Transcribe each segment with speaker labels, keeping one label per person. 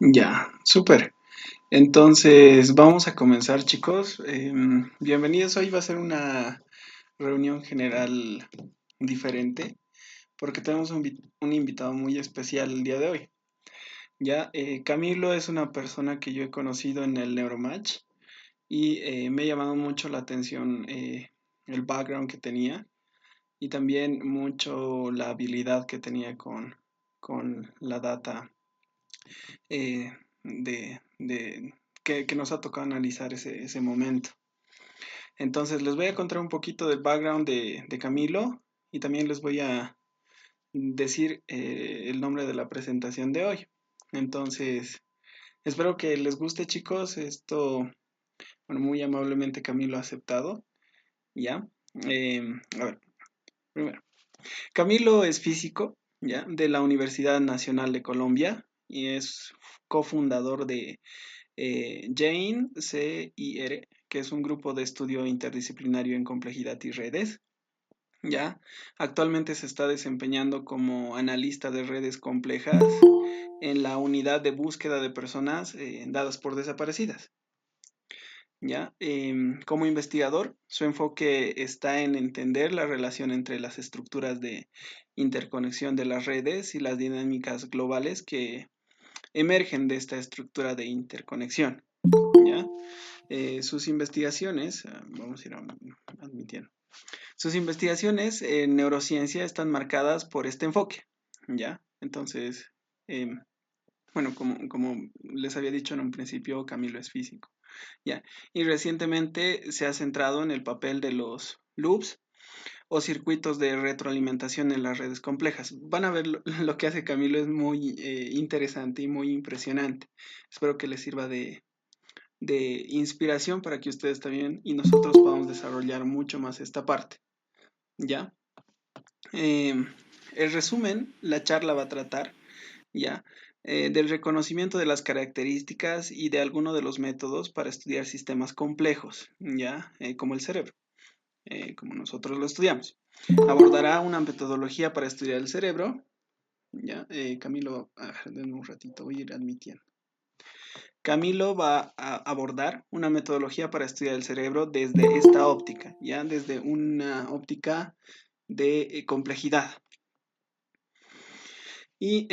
Speaker 1: Ya, súper. Entonces, vamos a comenzar, chicos. Bienvenidos. Hoy va a ser una reunión general diferente porque tenemos un invitado muy especial el día de hoy. Ya, Camilo es una persona que yo he conocido en el Neuromatch y me ha llamado mucho la atención el background que tenía y también mucho la habilidad que tenía con la data eh, que nos ha tocado analizar ese momento. Entonces, les voy a contar un poquito del background de Camilo y también les voy a decir el nombre de la presentación de hoy. Entonces, espero que les guste, chicos. Esto, bueno, muy amablemente Camilo ha aceptado. ¿Ya? A ver, primero. Camilo es físico, ¿ya? De la Universidad Nacional de Colombia y es cofundador de Jane CIR, que es un grupo de estudio interdisciplinario en complejidad y redes. Ya, actualmente se está desempeñando como analista de redes complejas en la unidad de búsqueda de personas dadas por desaparecidas. Ya, como investigador, su enfoque está en entender la relación entre las estructuras de interconexión de las redes y las dinámicas globales que emergen de esta estructura de interconexión. ¿Ya? Sus investigaciones, vamos a ir admitiendo, sus investigaciones en neurociencia están marcadas por este enfoque, ¿ya? Entonces, em, bueno, como les había dicho en un principio, Camilo es físico, ¿ya? Y recientemente se ha centrado en el papel de los loops o circuitos de retroalimentación en las redes complejas. Van a ver lo que hace Camilo es muy interesante y muy impresionante. Espero que les sirva de inspiración para que ustedes también y nosotros podamos desarrollar mucho más esta parte. ¿Ya? El resumen, la charla va a tratar, ¿ya? Del reconocimiento de las características y de alguno de los métodos para estudiar sistemas complejos, ¿ya? Como el cerebro, como nosotros lo estudiamos. Abordará una metodología para estudiar el cerebro, ¿ya? Camilo, denme un ratito, voy a ir admitiendo. Camilo va a abordar una metodología para estudiar el cerebro desde esta óptica, ya desde una óptica de complejidad. Y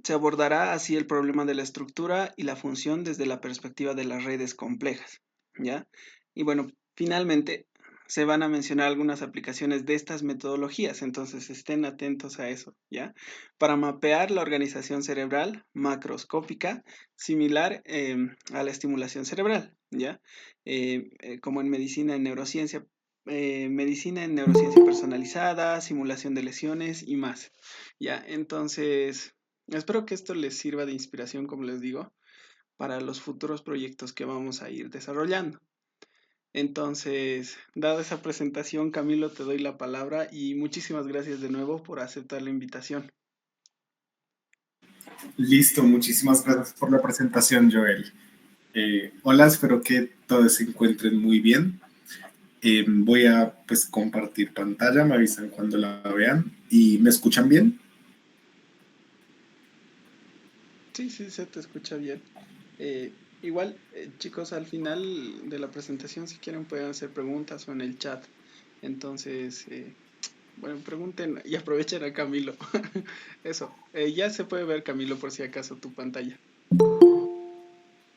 Speaker 1: se abordará así el problema de la estructura y la función desde la perspectiva de las redes complejas, ¿ya? Y bueno, finalmente se van a mencionar algunas aplicaciones de estas metodologías, entonces estén atentos a eso, ¿ya? Para mapear la organización cerebral macroscópica similar a la estimulación cerebral, ¿ya? Como en medicina en neurociencia personalizada, simulación de lesiones y más, ¿ya? Entonces, espero que esto les sirva de inspiración, como les digo, para los futuros proyectos que vamos a ir desarrollando. Entonces, dada esa presentación, Camilo, te doy la palabra y muchísimas gracias de nuevo por aceptar la invitación.
Speaker 2: Listo, muchísimas gracias por la presentación, Joel. Hola, espero que todos se encuentren muy bien. Voy a pues compartir pantalla, me avisan cuando la vean y me escuchan bien.
Speaker 1: Sí, sí, se te escucha bien. Igual, chicos, al final de la presentación, si quieren, pueden hacer preguntas o en el chat. Entonces, bueno, pregunten y aprovechen a Camilo. Eso, ya se puede ver, Camilo, por si acaso tu pantalla.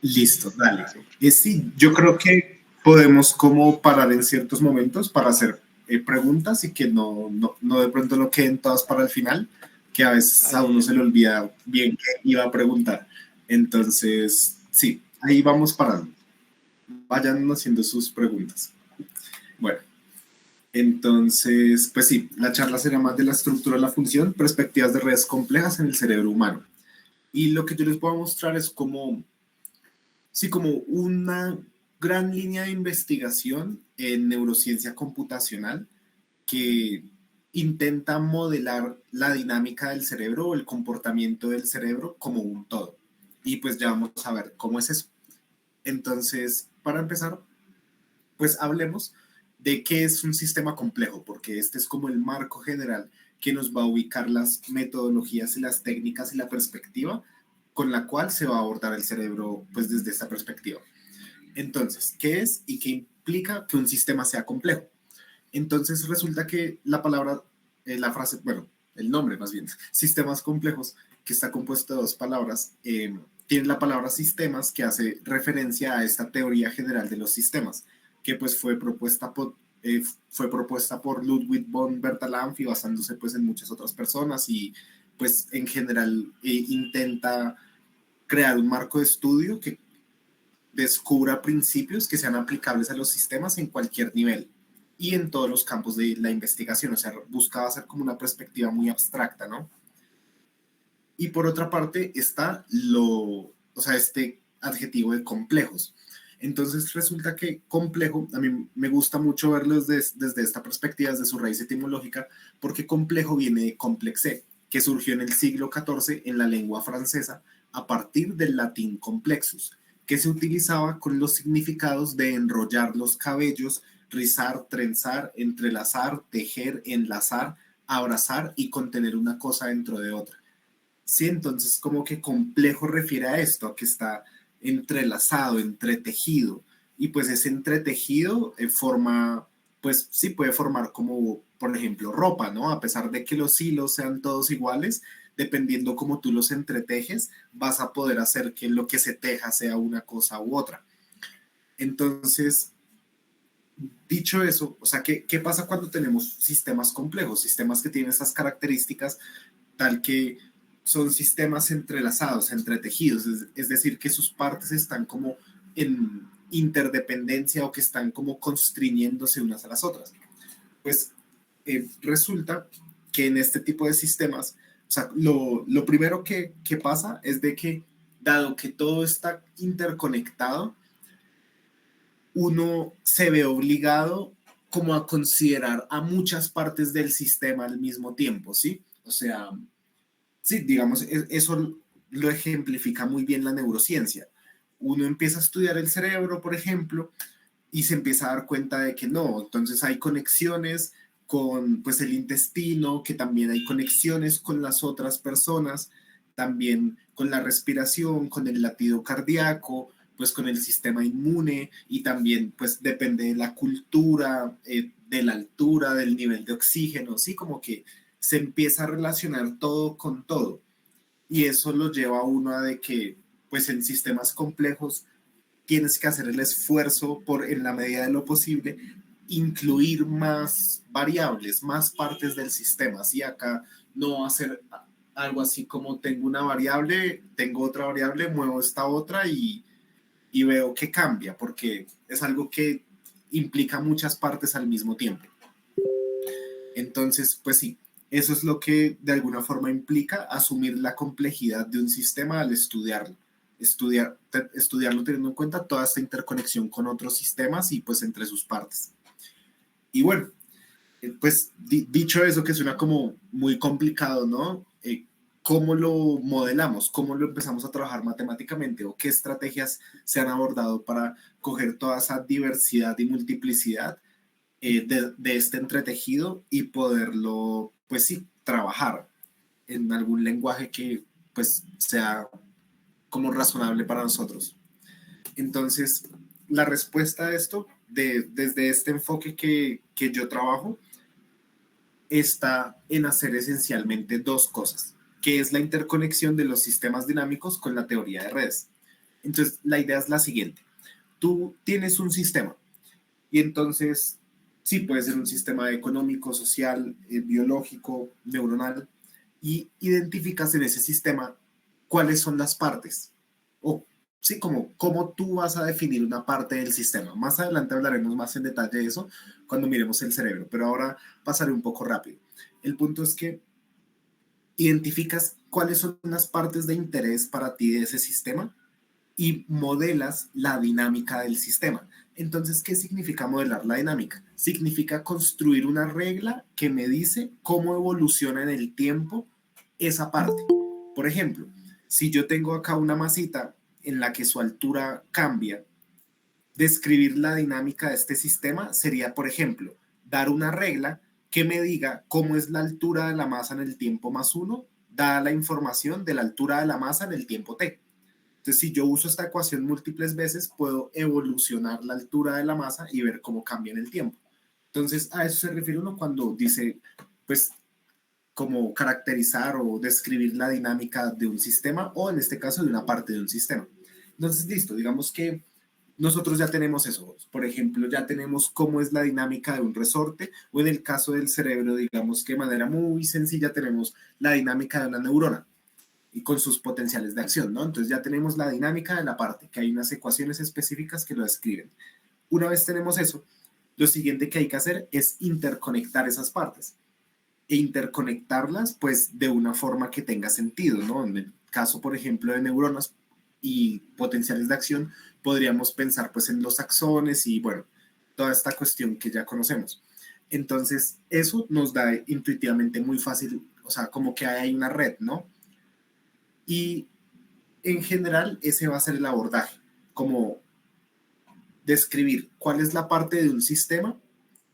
Speaker 2: Listo, dale.
Speaker 1: Súper.
Speaker 2: Sí, yo creo que podemos como parar en ciertos momentos para hacer preguntas y que no de pronto no queden todas para el final, que a veces
Speaker 1: Ah,
Speaker 2: a
Speaker 1: ya,
Speaker 2: uno
Speaker 1: ya.
Speaker 2: se le olvida bien que iba a preguntar. Entonces, sí, ahí vamos parando. Vayan haciendo sus preguntas. Bueno, entonces, pues sí, la charla será más de la estructura de la función, perspectivas de redes complejas en el cerebro humano. Y lo que yo les voy a mostrar es como, sí, como una gran línea de investigación en neurociencia computacional que intenta modelar la dinámica del cerebro o el comportamiento del cerebro como un todo. Y pues ya vamos a ver cómo es eso. Entonces, para empezar, pues hablemos de qué es un sistema complejo, porque este es como el marco general que nos va a ubicar las metodologías y las técnicas y la perspectiva con la cual se va a abordar el cerebro pues desde esta perspectiva. Entonces, ¿qué es y qué implica que un sistema sea complejo? Entonces resulta que la palabra, la frase, bueno, el nombre más bien, sistemas complejos, que está compuesto de dos palabras, tiene la palabra sistemas que hace referencia a esta teoría general de los sistemas, que pues fue propuesta por Ludwig von Bertalanffy basándose pues en muchas otras personas y pues en general intenta crear un marco de estudio que descubra principios que sean aplicables a los sistemas en cualquier nivel y en todos los campos de la investigación, o sea, buscaba hacer como una perspectiva muy abstracta, ¿no? Y por otra parte está o sea, este adjetivo de complejos. Entonces resulta que complejo, a mí me gusta mucho verlo desde esta perspectiva, desde su raíz etimológica, porque complejo viene de complexé, que surgió en el siglo XIV en la lengua francesa a partir del latín complexus, que se utilizaba con los significados de enrollar los cabellos, rizar, trenzar, entrelazar, tejer, enlazar, abrazar y contener una cosa dentro de otra. Sí, entonces como que complejo refiere a esto, a que está entrelazado, entretejido, y pues ese entretejido forma, pues sí puede formar como, por ejemplo, ropa, ¿no? A pesar de que los hilos sean todos iguales, dependiendo cómo tú los entretejes, vas a poder hacer que lo que se teja sea una cosa u otra. Entonces, dicho eso, o sea, ¿qué pasa cuando tenemos sistemas complejos? Sistemas que tienen estas características tal que son sistemas entrelazados, entretejidos, es decir, que sus partes están como en interdependencia o que están como constriñéndose unas a las otras. Pues resulta que en este tipo de sistemas, o sea, lo primero que pasa es de que, dado que todo está interconectado, uno se ve obligado como a considerar a muchas partes del sistema al mismo tiempo, ¿sí? O sea, sí, digamos, eso lo ejemplifica muy bien la neurociencia. Uno empieza a estudiar el cerebro, por ejemplo, y se empieza a dar cuenta de que no, entonces hay conexiones con pues, el intestino, que también hay conexiones con las otras personas, también con la respiración, con el latido cardíaco, pues con el sistema inmune y también pues depende de la cultura, de la altura, del nivel de oxígeno, ¿sí? Como que se empieza a relacionar todo con todo y eso lo lleva a uno a de que pues en sistemas complejos tienes que hacer el esfuerzo por, en la medida de lo posible, incluir más variables, más partes del sistema. Así acá no hacer algo así como tengo una variable, tengo otra variable, muevo esta otra y veo que cambia, porque es algo que implica muchas partes al mismo tiempo. Entonces, pues sí, eso es lo que de alguna forma implica asumir la complejidad de un sistema al estudiarlo. Estudiarlo teniendo en cuenta toda esta interconexión con otros sistemas y pues entre sus partes. Y bueno, pues dicho eso que suena como muy complicado, ¿no? ¿Cómo lo modelamos? ¿Cómo lo empezamos a trabajar matemáticamente? ¿O qué estrategias se han abordado para coger toda esa diversidad y multiplicidad de este entretejido y poderlo, pues sí, trabajar en algún lenguaje que pues sea como razonable para nosotros? Entonces, la respuesta a esto, desde este enfoque que yo trabajo, está en hacer esencialmente dos cosas, que es la interconexión de los sistemas dinámicos con la teoría de redes. Entonces, la idea es la siguiente. Tú tienes un sistema y entonces, sí, puede ser un sistema económico, social, biológico, neuronal, y identificas en ese sistema cuáles son las partes o sí, como cómo tú vas a definir una parte del sistema. Más adelante hablaremos más en detalle de eso cuando miremos el cerebro, pero ahora pasaré un poco rápido. El punto es que identificas cuáles son las partes de interés para ti de ese sistema y modelas la dinámica del sistema. Entonces, ¿qué significa modelar la dinámica? Significa construir una regla que me dice cómo evoluciona en el tiempo esa parte. Por ejemplo, si yo tengo acá una masita en la que su altura cambia, describir la dinámica de este sistema sería, por ejemplo, dar una regla que me diga cómo es la altura de la masa en el tiempo más uno, dada la información de la altura de la masa en el tiempo t. Entonces, si yo uso esta ecuación múltiples veces, puedo evolucionar la altura de la masa y ver cómo cambia en el tiempo. Entonces, a eso se refiere uno cuando dice, pues, como caracterizar o describir la dinámica de un sistema o, en este caso, de una parte de un sistema. Entonces, listo, digamos que nosotros ya tenemos eso. Por ejemplo, ya tenemos cómo es la dinámica de un resorte, o en el caso del cerebro, digamos que de manera muy sencilla tenemos la dinámica de una neurona y con sus potenciales de acción, ¿no? Entonces ya tenemos la dinámica de la parte, que hay unas ecuaciones específicas que lo describen. Una vez tenemos eso, lo siguiente que hay que hacer es interconectar esas partes e interconectarlas pues de una forma que tenga sentido, ¿no? En el caso, por ejemplo, de neuronas y potenciales de acción, podríamos pensar pues en los axones y bueno, toda esta cuestión que ya conocemos. Entonces, eso nos da intuitivamente muy fácil, o sea, como que hay una red, ¿no? Y en general ese va a ser el abordaje, como describir cuál es la parte de un sistema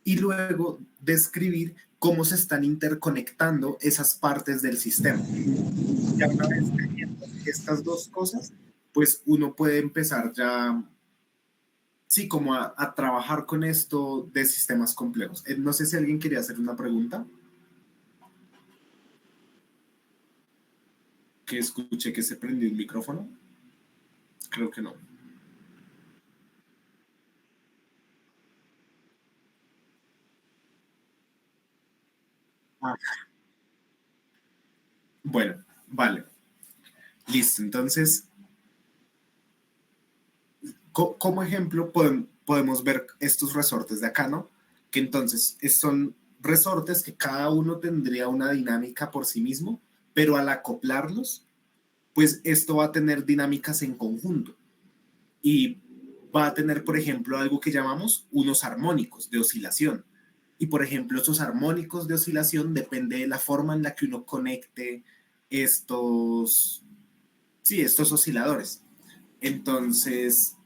Speaker 2: y luego describir cómo se están interconectando esas partes del sistema. Ya una vez teniendo estas dos cosas, pues uno puede empezar ya, sí, como a trabajar con esto de sistemas complejos. No sé si alguien quería hacer una pregunta. Que escuché que se prendió el micrófono. Creo que no. Ah, bueno, vale. Listo. Entonces, como ejemplo, podemos ver estos resortes de acá, ¿no? Que entonces son resortes que cada uno tendría una dinámica por sí mismo, pero al acoplarlos, pues esto va a tener dinámicas en conjunto y va a tener, por ejemplo, algo que llamamos unos armónicos de oscilación. Y, por ejemplo, esos armónicos de oscilación depende de la forma en la que uno conecte estos, sí, estos osciladores. Entonces,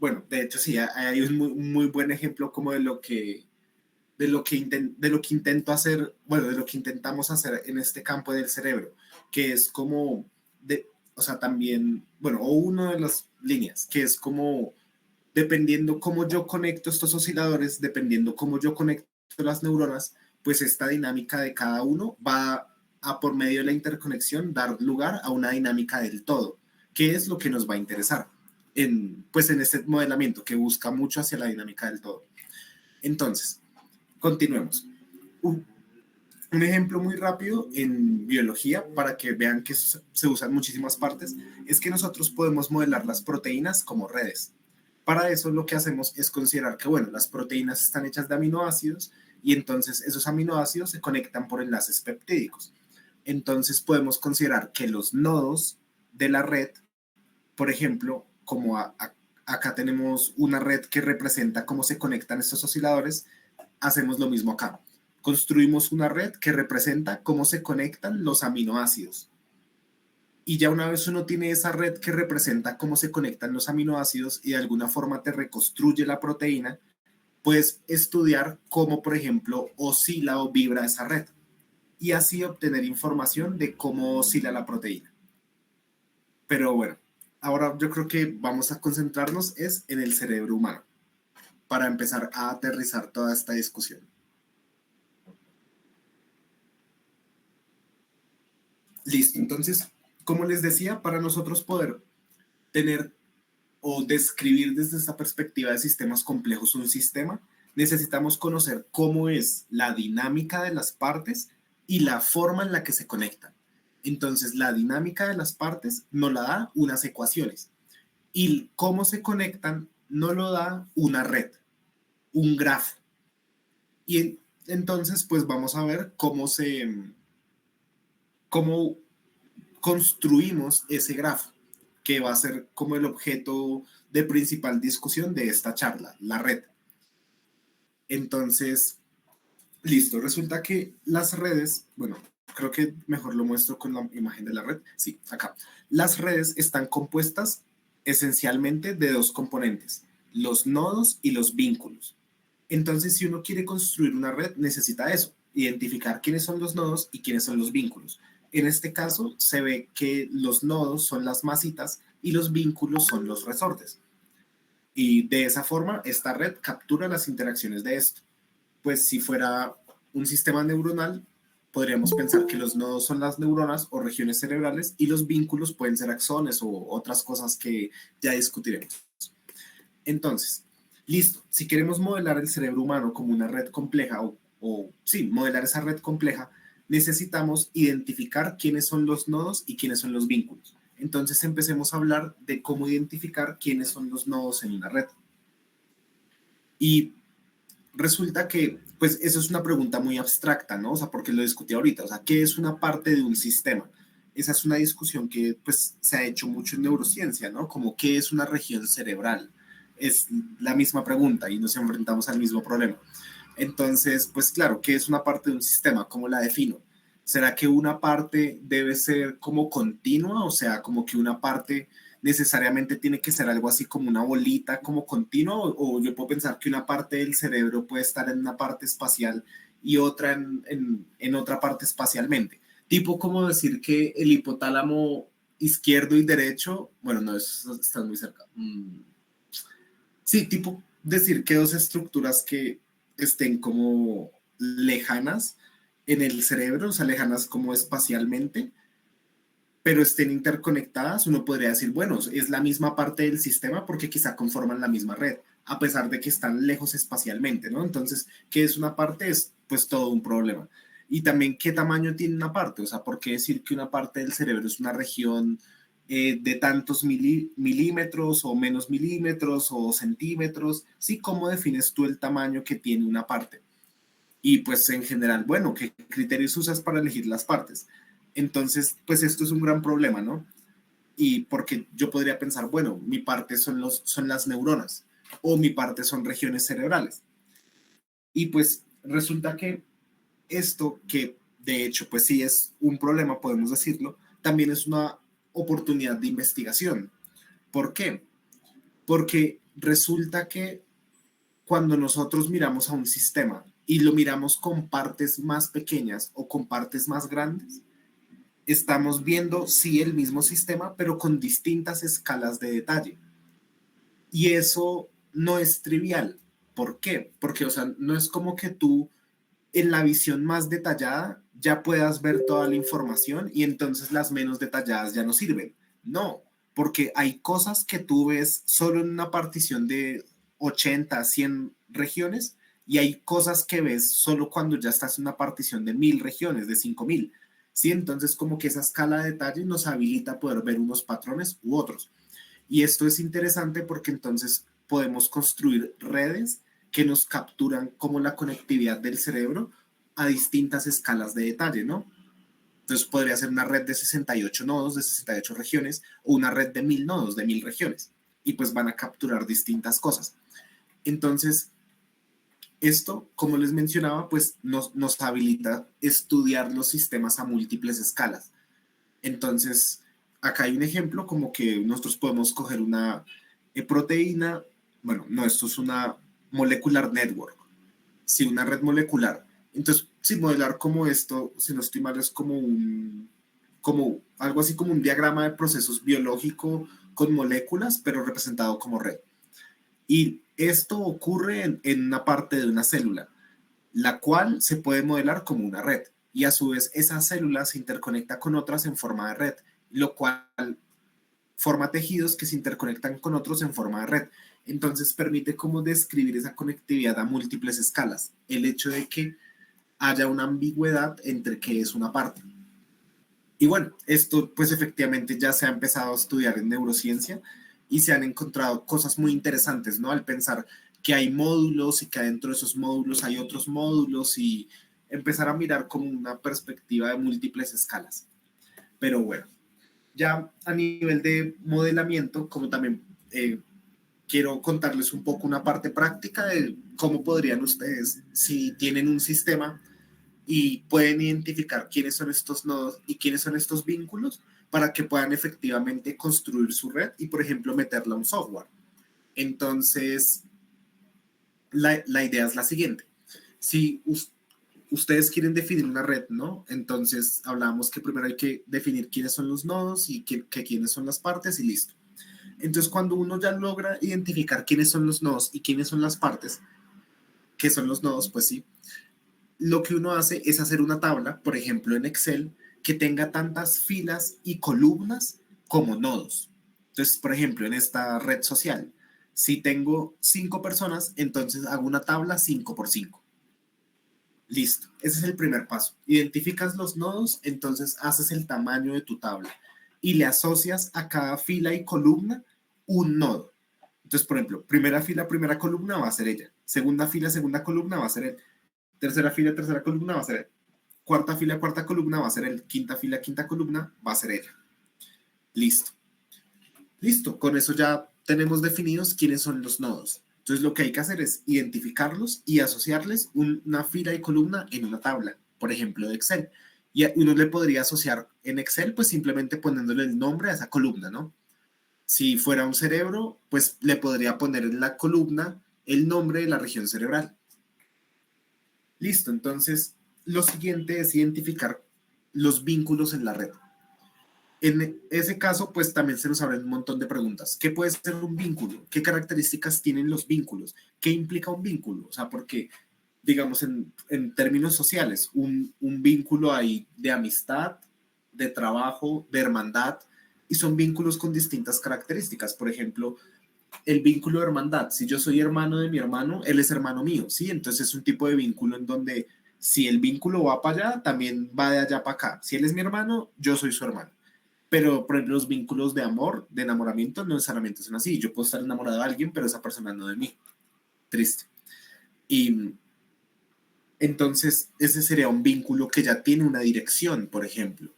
Speaker 2: bueno, de hecho sí, hay un muy buen ejemplo como de lo que intento hacer, bueno, de lo que intentamos hacer en este campo del cerebro, que es como, o sea, también, bueno, o una de las líneas, que es como, dependiendo cómo yo conecto estos osciladores, dependiendo cómo yo conecto las neuronas, pues esta dinámica de cada uno va a, por medio de la interconexión, dar lugar a una dinámica del todo, que es lo que nos va a interesar pues en este modelamiento que busca mucho hacia la dinámica del todo. Entonces, continuemos. Un, un ejemplo muy rápido en biología, para que vean que se usan muchísimas partes, es que nosotros podemos modelar las proteínas como redes. Para eso lo que hacemos es considerar que, bueno, las proteínas están hechas de aminoácidos y entonces esos aminoácidos se conectan por enlaces peptídicos. Entonces podemos considerar que los nodos de la red, por ejemplo, como acá tenemos una red que representa cómo se conectan estos osciladores, hacemos lo mismo acá. Construimos una red que representa cómo se conectan los aminoácidos. Y ya una vez uno tiene esa red que representa cómo se conectan los aminoácidos y de alguna forma te reconstruye la proteína, puedes estudiar cómo, por ejemplo, oscila o vibra esa red. Y así obtener información de cómo oscila la proteína. Pero bueno, ahora yo creo que vamos a concentrarnos es en el cerebro humano para empezar a aterrizar toda esta discusión. Listo, entonces, como les decía, para nosotros poder tener o describir desde esta perspectiva de sistemas complejos un sistema, necesitamos conocer cómo es la dinámica de las partes y la forma en la que se conectan. Entonces, la dinámica de las partes nos la da unas ecuaciones y cómo se conectan nos lo da una red, un grafo. Y entonces, pues vamos a ver cómo construimos ese grafo, que va a ser como el objeto de principal discusión de esta charla, la red. Entonces, listo, resulta que las redes, bueno, creo que mejor lo muestro con la imagen de la red. Sí, acá. Las redes están compuestas esencialmente de dos componentes, los nodos y los vínculos. Entonces, si uno quiere construir una red, necesita eso, identificar quiénes son los nodos y quiénes son los vínculos. En este caso se ve que los nodos son las masitas y los vínculos son los resortes. Y de esa forma esta red captura las interacciones de esto. Pues si fuera un sistema neuronal, podríamos pensar que los nodos son las neuronas o regiones cerebrales y los vínculos pueden ser axones o otras cosas que ya discutiremos. Entonces, listo, si queremos modelar el cerebro humano como una red compleja sí, modelar esa red compleja, necesitamos identificar quiénes son los nodos y quiénes son los vínculos. Entonces empecemos a hablar de cómo identificar quiénes son los nodos en una red. Y resulta que, pues, eso es una pregunta muy abstracta, ¿no? O sea, porque lo discutí ahorita. O sea, ¿qué es una parte de un sistema? Esa es una discusión que, pues, se ha hecho mucho en neurociencia, ¿no? Como, ¿qué es una región cerebral? Es la misma pregunta y nos enfrentamos al mismo problema. Entonces, pues, claro, ¿qué es una parte de un sistema? ¿Cómo la defino? ¿Será que una parte debe ser como continua? O sea, como que una parte necesariamente tiene que ser algo así como una bolita, como continua, o yo puedo pensar que una parte del cerebro puede estar en una parte espacial y otra en otra parte espacialmente. Tipo como decir que el hipotálamo izquierdo y derecho, bueno, no, eso está muy cerca. Sí, tipo decir que dos estructuras que estén como lejanas en el cerebro, o sea, lejanas como espacialmente, pero estén interconectadas, uno podría decir, bueno, es la misma parte del sistema porque quizá conforman la misma red, a pesar de que están lejos espacialmente, ¿no? Entonces, ¿qué es una parte? Es pues todo un problema. Y también, ¿qué tamaño tiene una parte? O sea, ¿por qué decir que una parte del cerebro es una región de tantos milímetros o menos milímetros o centímetros? Sí, ¿cómo defines tú el tamaño que tiene una parte? Y pues en general, bueno, ¿qué criterios usas para elegir las partes? Entonces, pues esto es un gran problema, ¿no? Y porque yo podría pensar, bueno, mi parte son las neuronas o mi parte son regiones cerebrales. Y pues resulta que esto, que de hecho pues sí es un problema, podemos decirlo, también es una oportunidad de investigación. ¿Por qué? Porque resulta que cuando nosotros miramos a un sistema y lo miramos con partes más pequeñas o con partes más grandes, estamos viendo sí el mismo sistema, pero con distintas escalas de detalle. Y eso no es trivial. ¿Por qué? Porque, o sea, no es como que tú en la visión más detallada ya puedas ver toda la información y entonces las menos detalladas ya no sirven. No, porque hay cosas que tú ves solo en una partición de 80, 100 regiones y hay cosas que ves solo cuando ya estás en una partición de 1000 regiones, de 5000. ¿Sí? Entonces como que esa escala de detalle nos habilita a poder ver unos patrones u otros. Y esto es interesante porque entonces podemos construir redes que nos capturan como la conectividad del cerebro a distintas escalas de detalle, ¿no? Entonces podría ser una red de 68 nodos, de 68 regiones, o una red de 1000 nodos, de 1000 regiones. Y pues van a capturar distintas cosas. Entonces, esto, como les mencionaba, pues nos habilita estudiar los sistemas a múltiples escalas. Entonces, acá hay un ejemplo como que nosotros podemos coger una proteína, bueno, no, esto es una molecular network, sí, una red molecular. Entonces, sí, modelar como esto, si no estoy mal, es como algo así como un diagrama de procesos biológico con moléculas, pero representado como red. Y esto ocurre en una parte de una célula, la cual se puede modelar como una red. Y a su vez, esa célula se interconecta con otras en forma de red, lo cual forma tejidos que se interconectan con otros en forma de red. Entonces permite como describir esa conectividad a múltiples escalas. El hecho de que haya una ambigüedad entre qué es una parte. Y bueno, esto pues efectivamente ya se ha empezado a estudiar en neurociencia y se han encontrado cosas muy interesantes, ¿no? Al pensar que hay módulos y que adentro de esos módulos hay otros módulos y empezar a mirar como una perspectiva de múltiples escalas. Pero bueno, ya a nivel de modelamiento, como también quiero contarles un poco una parte práctica de cómo podrían ustedes, si tienen un sistema y pueden identificar quiénes son estos nodos y quiénes son estos vínculos para que puedan efectivamente construir su red y, por ejemplo, meterla a un software. Entonces, la idea es la siguiente. Si ustedes quieren definir una red, ¿no? Entonces hablamos que primero hay que definir quiénes son los nodos y quiénes son las partes y listo. Entonces cuando uno ya logra identificar quiénes son los nodos y quiénes son las partes, qué son los nodos, pues sí, lo que uno hace es hacer una tabla, por ejemplo en Excel, que tenga tantas filas y columnas como nodos. Entonces, por ejemplo, en esta red social, si tengo 5 personas, entonces hago una tabla 5 por 5. Listo, ese es el primer paso. Identificas los nodos, entonces haces el tamaño de tu tabla y le asocias a cada fila y columna un nodo. Entonces, por ejemplo, primera fila, primera columna va a ser ella. Segunda fila, segunda columna va a ser él. Tercera fila, tercera columna va a ser él. Cuarta fila, cuarta columna va a ser él. Quinta fila, quinta columna va a ser ella. Listo. Listo, con eso ya tenemos definidos quiénes son los nodos. Entonces lo que hay que hacer es identificarlos y asociarles una fila y columna en una tabla, por ejemplo, de Excel. Y uno le podría asociar en Excel, pues simplemente poniéndole el nombre a esa columna, ¿no? Si fuera un cerebro, pues le podría poner en la columna el nombre de la región cerebral. Listo, entonces lo siguiente es identificar los vínculos en la red. En ese caso, pues también se nos abren un montón de preguntas. ¿Qué puede ser un vínculo? ¿Qué características tienen los vínculos? ¿Qué implica un vínculo? O sea, porque, digamos, en términos sociales, un vínculo hay de amistad, de trabajo, de hermandad, y son vínculos con distintas características. Por ejemplo, el vínculo de hermandad. Si yo soy hermano de mi hermano, él es hermano mío, ¿sí? Entonces es un tipo de vínculo en donde si el vínculo va para allá, también va de allá para acá. Si él es mi hermano, yo soy su hermano. Pero, por ejemplo, los vínculos de amor, de enamoramiento, no necesariamente son así. Yo puedo estar enamorado de alguien, pero esa persona no de mí. Triste. Y entonces, ese sería un vínculo que ya tiene una dirección, por ejemplo.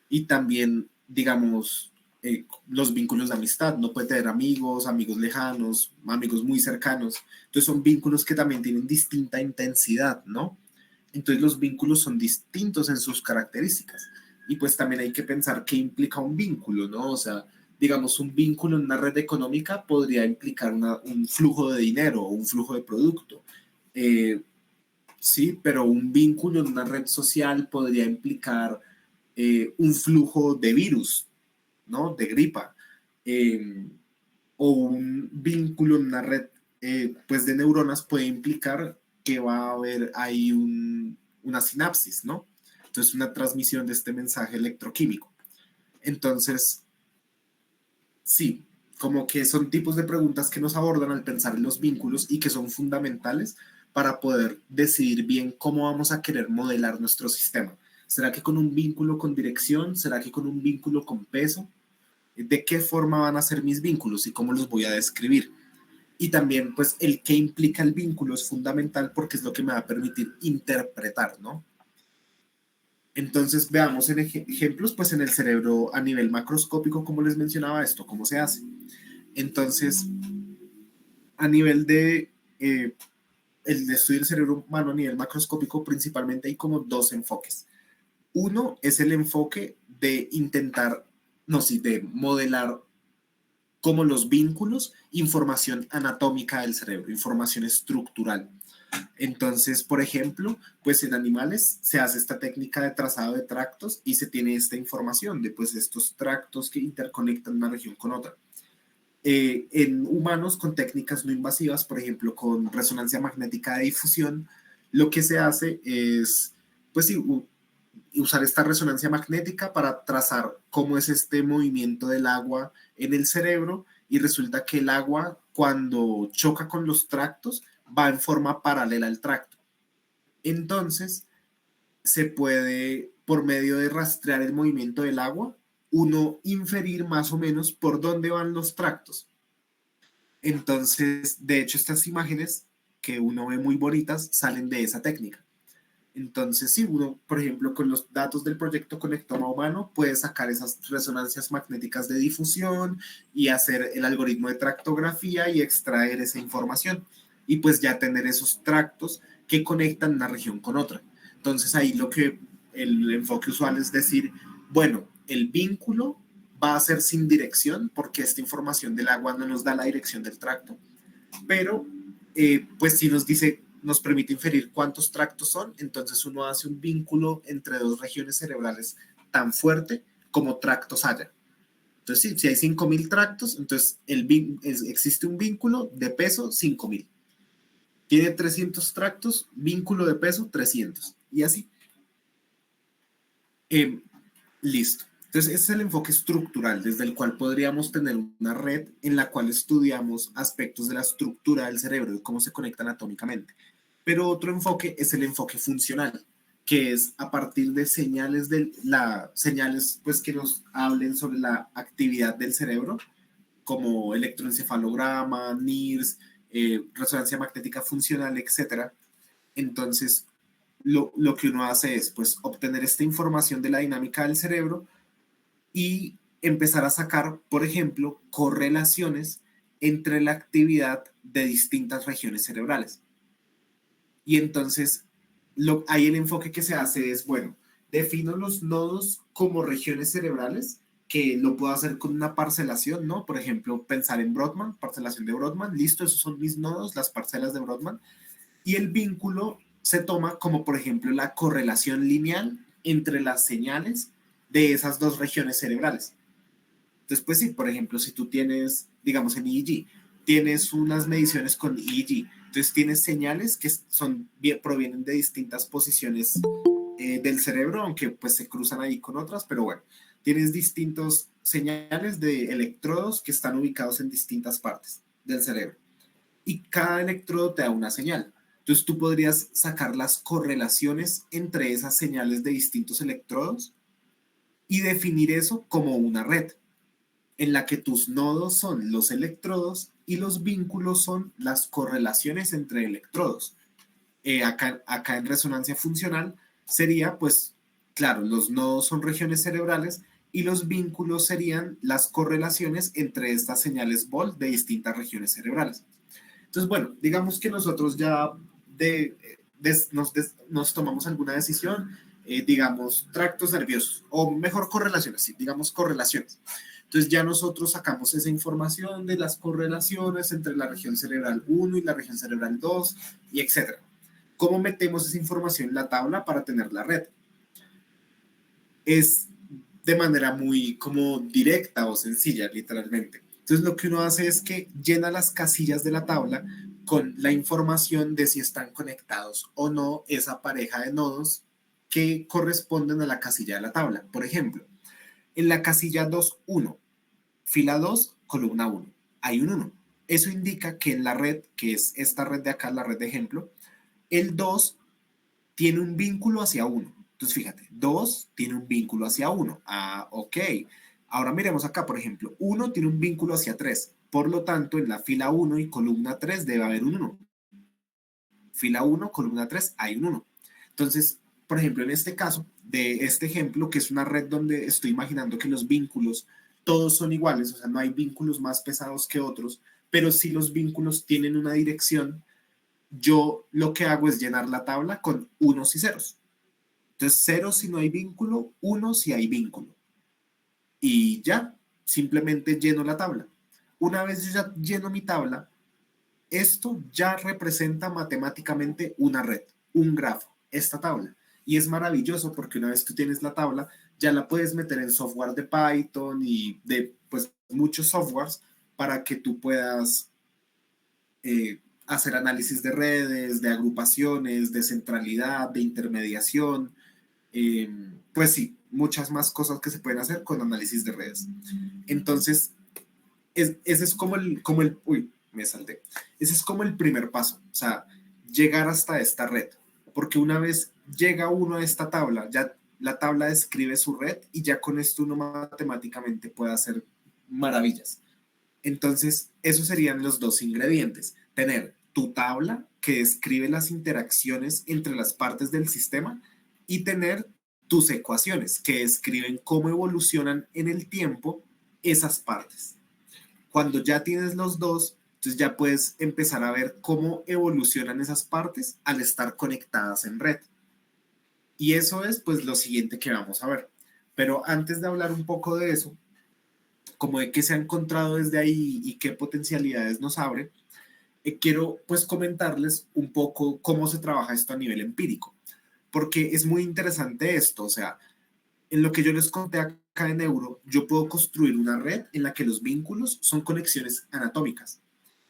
Speaker 2: Y también, digamos, los vínculos de amistad. No puede tener amigos, amigos lejanos, amigos muy cercanos. Entonces, son vínculos que también tienen distinta intensidad, ¿no? Entonces, los vínculos son distintos en sus características. Y pues también hay que pensar qué implica un vínculo, ¿no? O sea, digamos, un vínculo en una red económica podría implicar un flujo de dinero o un flujo de producto. Eh, sí, pero un vínculo en una red social podría implicar un flujo de virus, ¿no? De gripa. Eh, o un vínculo en una red pues de neuronas puede implicar que va a haber ahí una sinapsis, ¿no? Entonces, una transmisión de este mensaje electroquímico. Entonces, sí, como que son tipos de preguntas que nos abordan al pensar en los vínculos y que son fundamentales para poder decidir bien cómo vamos a querer modelar nuestro sistema. ¿Será que con un vínculo con dirección? ¿Será que con un vínculo con peso? ¿De qué forma van a ser mis vínculos y cómo los voy a describir? Y también, pues, el qué implica el vínculo es fundamental porque es lo que me va a permitir interpretar, ¿no? Entonces, veamos en ejemplos, pues, en el cerebro a nivel macroscópico, como les mencionaba esto, cómo se hace. Entonces, a nivel de el estudio del cerebro humano a nivel macroscópico, principalmente hay como dos enfoques. Uno es el enfoque de intentar, no, sí, de modelar como los vínculos, información anatómica del cerebro, información estructural. Entonces, por ejemplo, pues en animales se hace esta técnica de trazado de tractos y se tiene esta información de pues estos tractos que interconectan una región con otra. En humanos con técnicas no invasivas, por ejemplo, con resonancia magnética de difusión, lo que se hace es, pues sí, usar esta resonancia magnética para trazar cómo es este movimiento del agua en el cerebro y resulta que el agua cuando choca con los tractos va en forma paralela al tracto. Entonces se puede, por medio de rastrear el movimiento del agua, uno inferir más o menos por dónde van los tractos. Entonces, de hecho, estas imágenes que uno ve muy bonitas salen de esa técnica. Entonces, sí, uno, por ejemplo, con los datos del proyecto Conectoma Humano puede sacar esas resonancias magnéticas de difusión y hacer el algoritmo de tractografía y extraer esa información. Y pues ya tener esos tractos que conectan una región con otra. Entonces, ahí lo que el enfoque usual es decir, bueno, el vínculo va a ser sin dirección porque esta información del agua no nos da la dirección del tracto, pero pues sí nos dice nos permite inferir cuántos tractos son, entonces uno hace un vínculo entre dos regiones cerebrales tan fuerte como tractos haya. Entonces, sí, si hay 5.000 tractos, entonces existe un vínculo de peso 5.000. Tiene 300 tractos, vínculo de peso 300. Y así. Listo. Entonces, ese es el enfoque estructural, desde el cual podríamos tener una red en la cual estudiamos aspectos de la estructura del cerebro y cómo se conectan atómicamente. Pero otro enfoque es el enfoque funcional, que es a partir de señales pues, que nos hablen sobre la actividad del cerebro, como electroencefalograma, NIRS, resonancia magnética funcional, etcétera. Entonces, lo que uno hace es pues, obtener esta información de la dinámica del cerebro y empezar a sacar, por ejemplo, correlaciones entre la actividad de distintas regiones cerebrales. Y entonces, ahí el enfoque que se hace es, bueno, defino los nodos como regiones cerebrales, que lo puedo hacer con una parcelación, ¿no? Por ejemplo, pensar en Brodmann, parcelación de Brodmann, listo, esos son mis nodos, las parcelas de Brodmann. Y el vínculo se toma como, por ejemplo, la correlación lineal entre las señales de esas dos regiones cerebrales. Entonces, pues sí, por ejemplo, si tú tienes, digamos, en EEG, tienes unas mediciones con EEG, entonces tienes señales que provienen de distintas posiciones del cerebro, aunque pues se cruzan ahí con otras, pero bueno, tienes distintos señales de electrodos que están ubicados en distintas partes del cerebro. Y cada electrodo te da una señal. Entonces tú podrías sacar las correlaciones entre esas señales de distintos electrodos y definir eso como una red en la que tus nodos son los electrodos y los vínculos son las correlaciones entre electrodos. Acá en resonancia funcional sería, pues, claro, los nodos son regiones cerebrales y los vínculos serían las correlaciones entre estas señales Volt de distintas regiones cerebrales. Entonces, bueno, digamos que nosotros ya nos tomamos alguna decisión, digamos, tractos nerviosos, o mejor correlaciones, sí, digamos correlaciones. Entonces ya nosotros sacamos esa información de las correlaciones entre la región cerebral 1 y la región cerebral 2, y etcétera. ¿Cómo metemos esa información en la tabla para tener la red? Es de manera muy como directa o sencilla, literalmente. Entonces lo que uno hace es que llena las casillas de la tabla con la información de si están conectados o no esa pareja de nodos que corresponden a la casilla de la tabla. Por ejemplo, en la casilla 2.1, fila 2, columna 1, hay un 1. Eso indica que en la red, que es esta red de acá, la red de ejemplo, el 2 tiene un vínculo hacia 1. Entonces, fíjate, 2 tiene un vínculo hacia 1. Ah, ok. Ahora miremos acá, por ejemplo, 1 tiene un vínculo hacia 3. Por lo tanto, en la fila 1 y columna 3 debe haber un 1. Fila 1, columna 3, hay un 1. Entonces, por ejemplo, en este caso, de este ejemplo, que es una red donde estoy imaginando que los vínculos todos son iguales, o sea, no hay vínculos más pesados que otros, pero sí los vínculos tienen una dirección, yo lo que hago es llenar la tabla con unos y ceros. Entonces, 0 si no hay vínculo, 1 si hay vínculo. Y ya, simplemente lleno la tabla. Una vez yo ya lleno mi tabla, esto ya representa matemáticamente una red, un grafo, esta tabla. Y es maravilloso porque una vez tú tienes la tabla, ya la puedes meter en software de Python y de pues, muchos softwares para que tú puedas hacer análisis de redes, de agrupaciones, de centralidad, de intermediación. Pues sí, muchas más cosas que se pueden hacer con análisis de redes. Entonces, ese es uy, me salté. Ese es como el primer paso, o sea, llegar hasta esta red, porque una vez llega uno a esta tabla, ya la tabla describe su red y ya con esto uno matemáticamente puede hacer maravillas. Entonces, esos serían los dos ingredientes, tener tu tabla que describe las interacciones entre las partes del sistema y tener tus ecuaciones que describen cómo evolucionan en el tiempo esas partes. Cuando ya tienes los dos, entonces ya puedes empezar a ver cómo evolucionan esas partes al estar conectadas en red. Y eso es pues lo siguiente que vamos a ver. Pero antes de hablar un poco de eso, como de qué se ha encontrado desde ahí y qué potencialidades nos abre, quiero pues comentarles un poco cómo se trabaja esto a nivel empírico, porque es muy interesante esto, o sea, en lo que yo les conté acá en Neuro, yo puedo construir una red en la que los vínculos son conexiones anatómicas,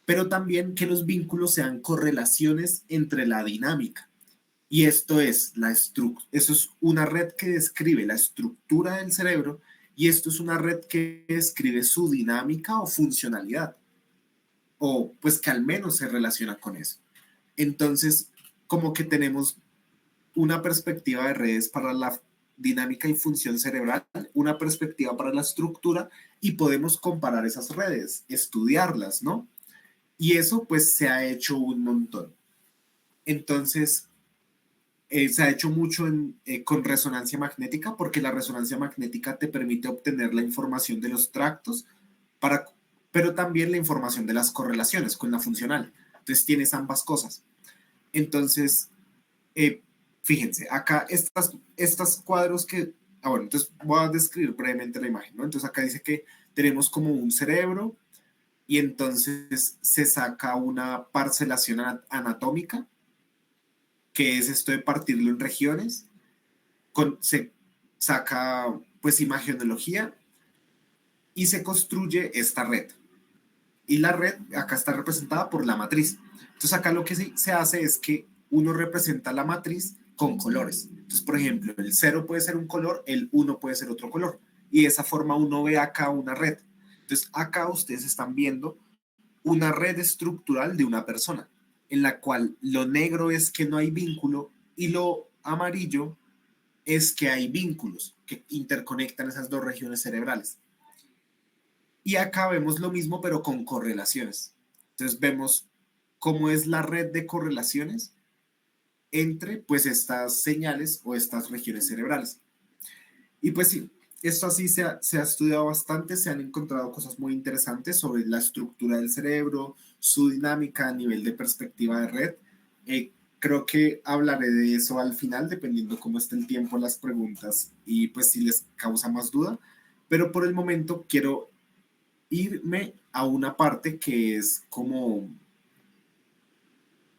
Speaker 2: pero también que los vínculos sean correlaciones entre la dinámica. Y esto es, eso es una red que describe la estructura del cerebro y esto es una red que describe su dinámica o funcionalidad, o pues que al menos se relaciona con eso. Entonces, como que tenemos una perspectiva de redes para la dinámica y función cerebral, una perspectiva para la estructura y podemos comparar esas redes, estudiarlas, ¿no? Y eso pues se ha hecho un montón. Entonces, se ha hecho mucho con resonancia magnética porque la resonancia magnética te permite obtener la información de los tractos, para, pero también la información de las correlaciones con la funcional. Entonces tienes ambas cosas. Entonces, eh, fíjense, acá estas cuadros que, bueno, entonces voy a describir brevemente la imagen, ¿no? Entonces acá dice que tenemos como un cerebro y entonces se saca una parcelación anatómica, que es esto de partirlo en regiones, se saca pues imagenología y se construye esta red. Y la red acá está representada por la matriz. Entonces acá lo que se hace es que uno representa la matriz con colores. Entonces, por ejemplo, el 0 puede ser un color, el 1 puede ser otro color. Y de esa forma uno ve acá una red. Entonces acá ustedes están viendo una red estructural de una persona, en la cual lo negro es que no hay vínculo y lo amarillo es que hay vínculos que interconectan esas dos regiones cerebrales. Y acá vemos lo mismo, pero con correlaciones. Entonces vemos cómo es la red de correlaciones entre pues estas señales o estas regiones cerebrales. Y pues sí, esto así se ha estudiado bastante, se han encontrado cosas muy interesantes sobre la estructura del cerebro, su dinámica a nivel de perspectiva de red. Creo que hablaré de eso al final, dependiendo cómo esté el tiempo, las preguntas y pues si les causa más duda. Pero por el momento quiero irme a una parte que es como,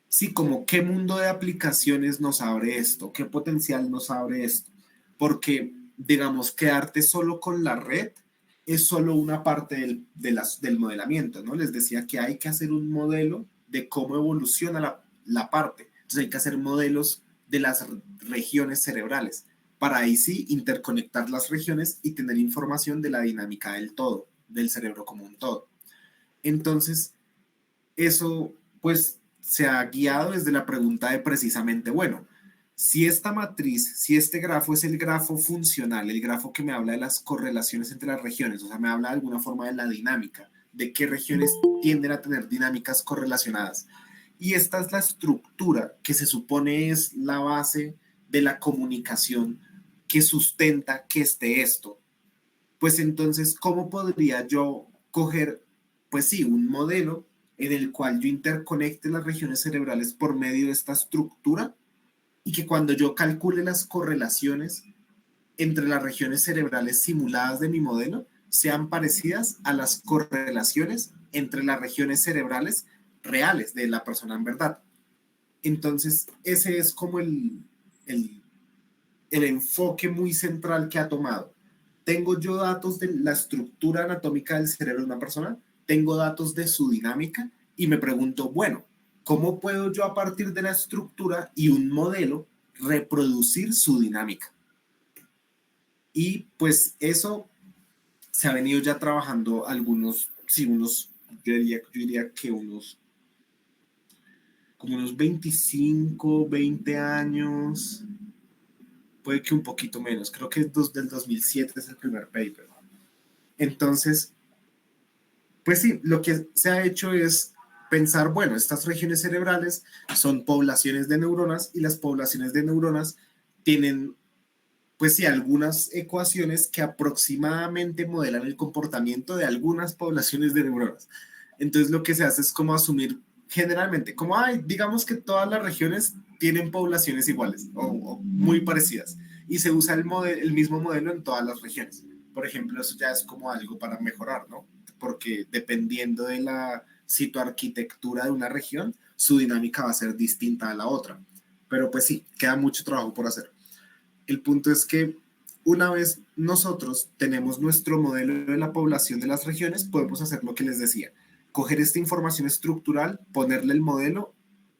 Speaker 2: sí, como qué mundo de aplicaciones nos abre esto, qué potencial nos abre esto. Porque, digamos, quedarte solo con la red es solo una parte del modelamiento, ¿no? Les decía que hay que hacer un modelo de cómo evoluciona la parte. Entonces hay que hacer modelos de las regiones cerebrales para ahí sí interconectar las regiones y tener información de la dinámica del todo, del cerebro como un todo. Entonces, eso pues se ha guiado desde la pregunta de precisamente, bueno, si esta matriz, si este grafo es el grafo funcional, el grafo que me habla de las correlaciones entre las regiones, o sea, me habla de alguna forma de la dinámica, de qué regiones tienden a tener dinámicas correlacionadas. Y esta es la estructura que se supone es la base de la comunicación que sustenta que esté esto. Pues entonces, ¿cómo podría yo coger, pues sí, un modelo en el cual yo interconecte las regiones cerebrales por medio de esta estructura y que cuando yo calcule las correlaciones entre las regiones cerebrales simuladas de mi modelo sean parecidas a las correlaciones entre las regiones cerebrales reales de la persona en verdad? Entonces, ese es como el, el enfoque muy central que ha tomado. Tengo yo datos de la estructura anatómica del cerebro de una persona, tengo datos de su dinámica y me pregunto, bueno, ¿cómo puedo yo a partir de la estructura y un modelo reproducir su dinámica? Y pues eso se ha venido ya trabajando algunos, sí, yo diría que como unos 25, 20 años, puede que un poquito menos, creo que del 2007 es el primer paper. Entonces, pues sí, lo que se ha hecho es pensar, bueno, estas regiones cerebrales son poblaciones de neuronas y las poblaciones de neuronas tienen, pues sí, algunas ecuaciones que aproximadamente modelan el comportamiento de algunas poblaciones de neuronas. Entonces lo que se hace es como asumir generalmente, como hay, digamos que todas las regiones tienen poblaciones iguales o muy parecidas y se usa el mismo modelo en todas las regiones. Por ejemplo, eso ya es como algo para mejorar, ¿no? Porque dependiendo de la si tu arquitectura de una región, su dinámica va a ser distinta a la otra. Pero pues sí, queda mucho trabajo por hacer. El punto es que una vez nosotros tenemos nuestro modelo de la población de las regiones, podemos hacer lo que les decía, coger esta información estructural, ponerle el modelo,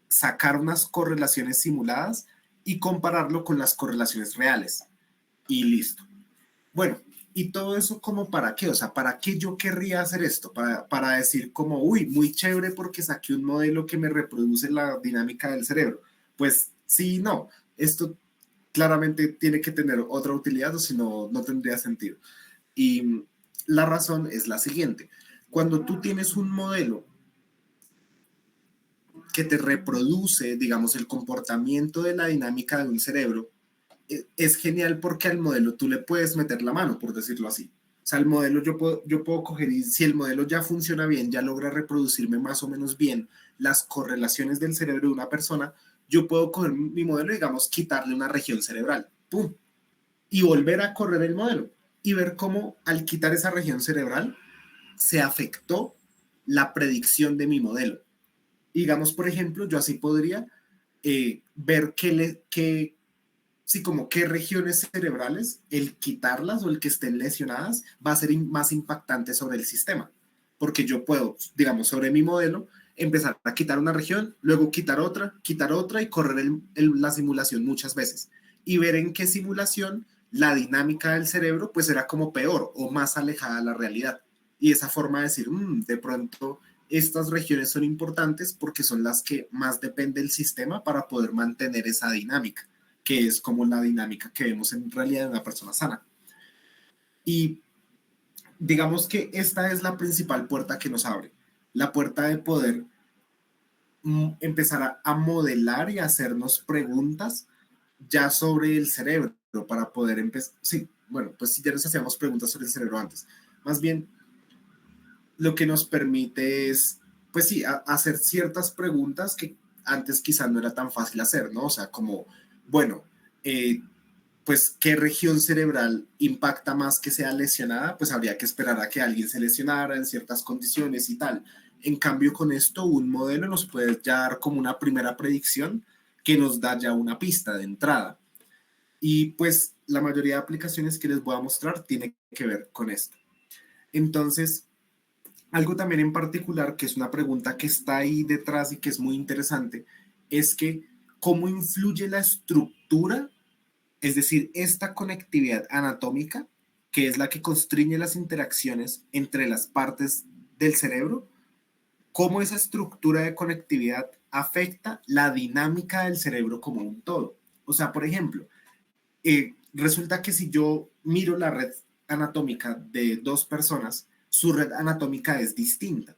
Speaker 2: sacar unas correlaciones simuladas y compararlo con las correlaciones reales. Y listo. Bueno, ¿y todo eso como para qué? O sea, ¿para qué yo querría hacer esto? Para decir como, uy, muy chévere porque saqué un modelo que me reproduce la dinámica del cerebro. Pues sí, no. Esto claramente tiene que tener otra utilidad o si no, no tendría sentido. Y la razón es la siguiente. Cuando tú tienes un modelo que te reproduce, digamos, el comportamiento de la dinámica de un cerebro, es genial porque al modelo tú le puedes meter la mano, por decirlo así. O sea, el modelo yo puedo coger y si el modelo ya funciona bien, ya logra reproducirme más o menos bien las correlaciones del cerebro de una persona, yo puedo coger mi modelo y, digamos, quitarle una región cerebral. ¡Pum! Y volver a correr el modelo y ver cómo al quitar esa región cerebral se afectó la predicción de mi modelo. Y digamos, por ejemplo, yo así podría ver sí, como qué regiones cerebrales, el quitarlas o el que estén lesionadas va a ser más impactante sobre el sistema. Porque yo puedo, digamos, sobre mi modelo, empezar a quitar una región, luego quitar otra y correr la simulación muchas veces. Y ver en qué simulación la dinámica del cerebro pues era como peor o más alejada de la realidad. Y esa forma de decir, de pronto estas regiones son importantes porque son las que más depende del sistema para poder mantener esa dinámica, que es como la dinámica que vemos en realidad en una persona sana. Y digamos que esta es la principal puerta que nos abre, la puerta de poder empezar a modelar y hacernos preguntas ya sobre el cerebro para poder empezar. Sí, bueno, pues si ya nos hacíamos preguntas sobre el cerebro antes, más bien lo que nos permite es, pues sí, hacer ciertas preguntas que antes quizás no era tan fácil hacer, ¿no? O sea, como, bueno, pues qué región cerebral impacta más que sea lesionada, pues habría que esperar a que alguien se lesionara en ciertas condiciones y tal. En cambio, con esto, un modelo nos puede ya dar como una primera predicción que nos da ya una pista de entrada. Y pues la mayoría de aplicaciones que les voy a mostrar tiene que ver con esto. Entonces, algo también en particular, que es una pregunta que está ahí detrás y que es muy interesante, es que cómo influye la estructura, es decir, esta conectividad anatómica, que es la que constriñe las interacciones entre las partes del cerebro, cómo esa estructura de conectividad afecta la dinámica del cerebro como un todo. O sea, por ejemplo, resulta que si yo miro la red anatómica de dos personas, su red anatómica es distinta.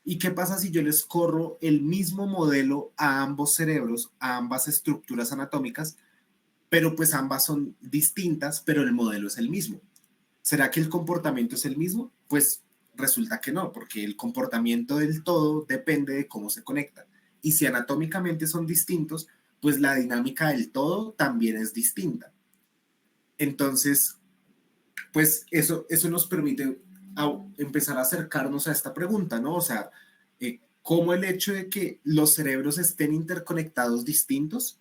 Speaker 2: ¿Y qué pasa si yo les corro el mismo modelo a ambos cerebros, a ambas estructuras anatómicas, pero pues ambas son distintas, pero el modelo es el mismo? ¿Será que el comportamiento es el mismo? Pues resulta que no, porque el comportamiento del todo depende de cómo se conecta. Y si anatómicamente son distintos, pues la dinámica del todo también es distinta. Entonces, pues eso nos permite empezar a acercarnos a esta pregunta, ¿no? O sea, ¿cómo el hecho de que los cerebros estén interconectados distintos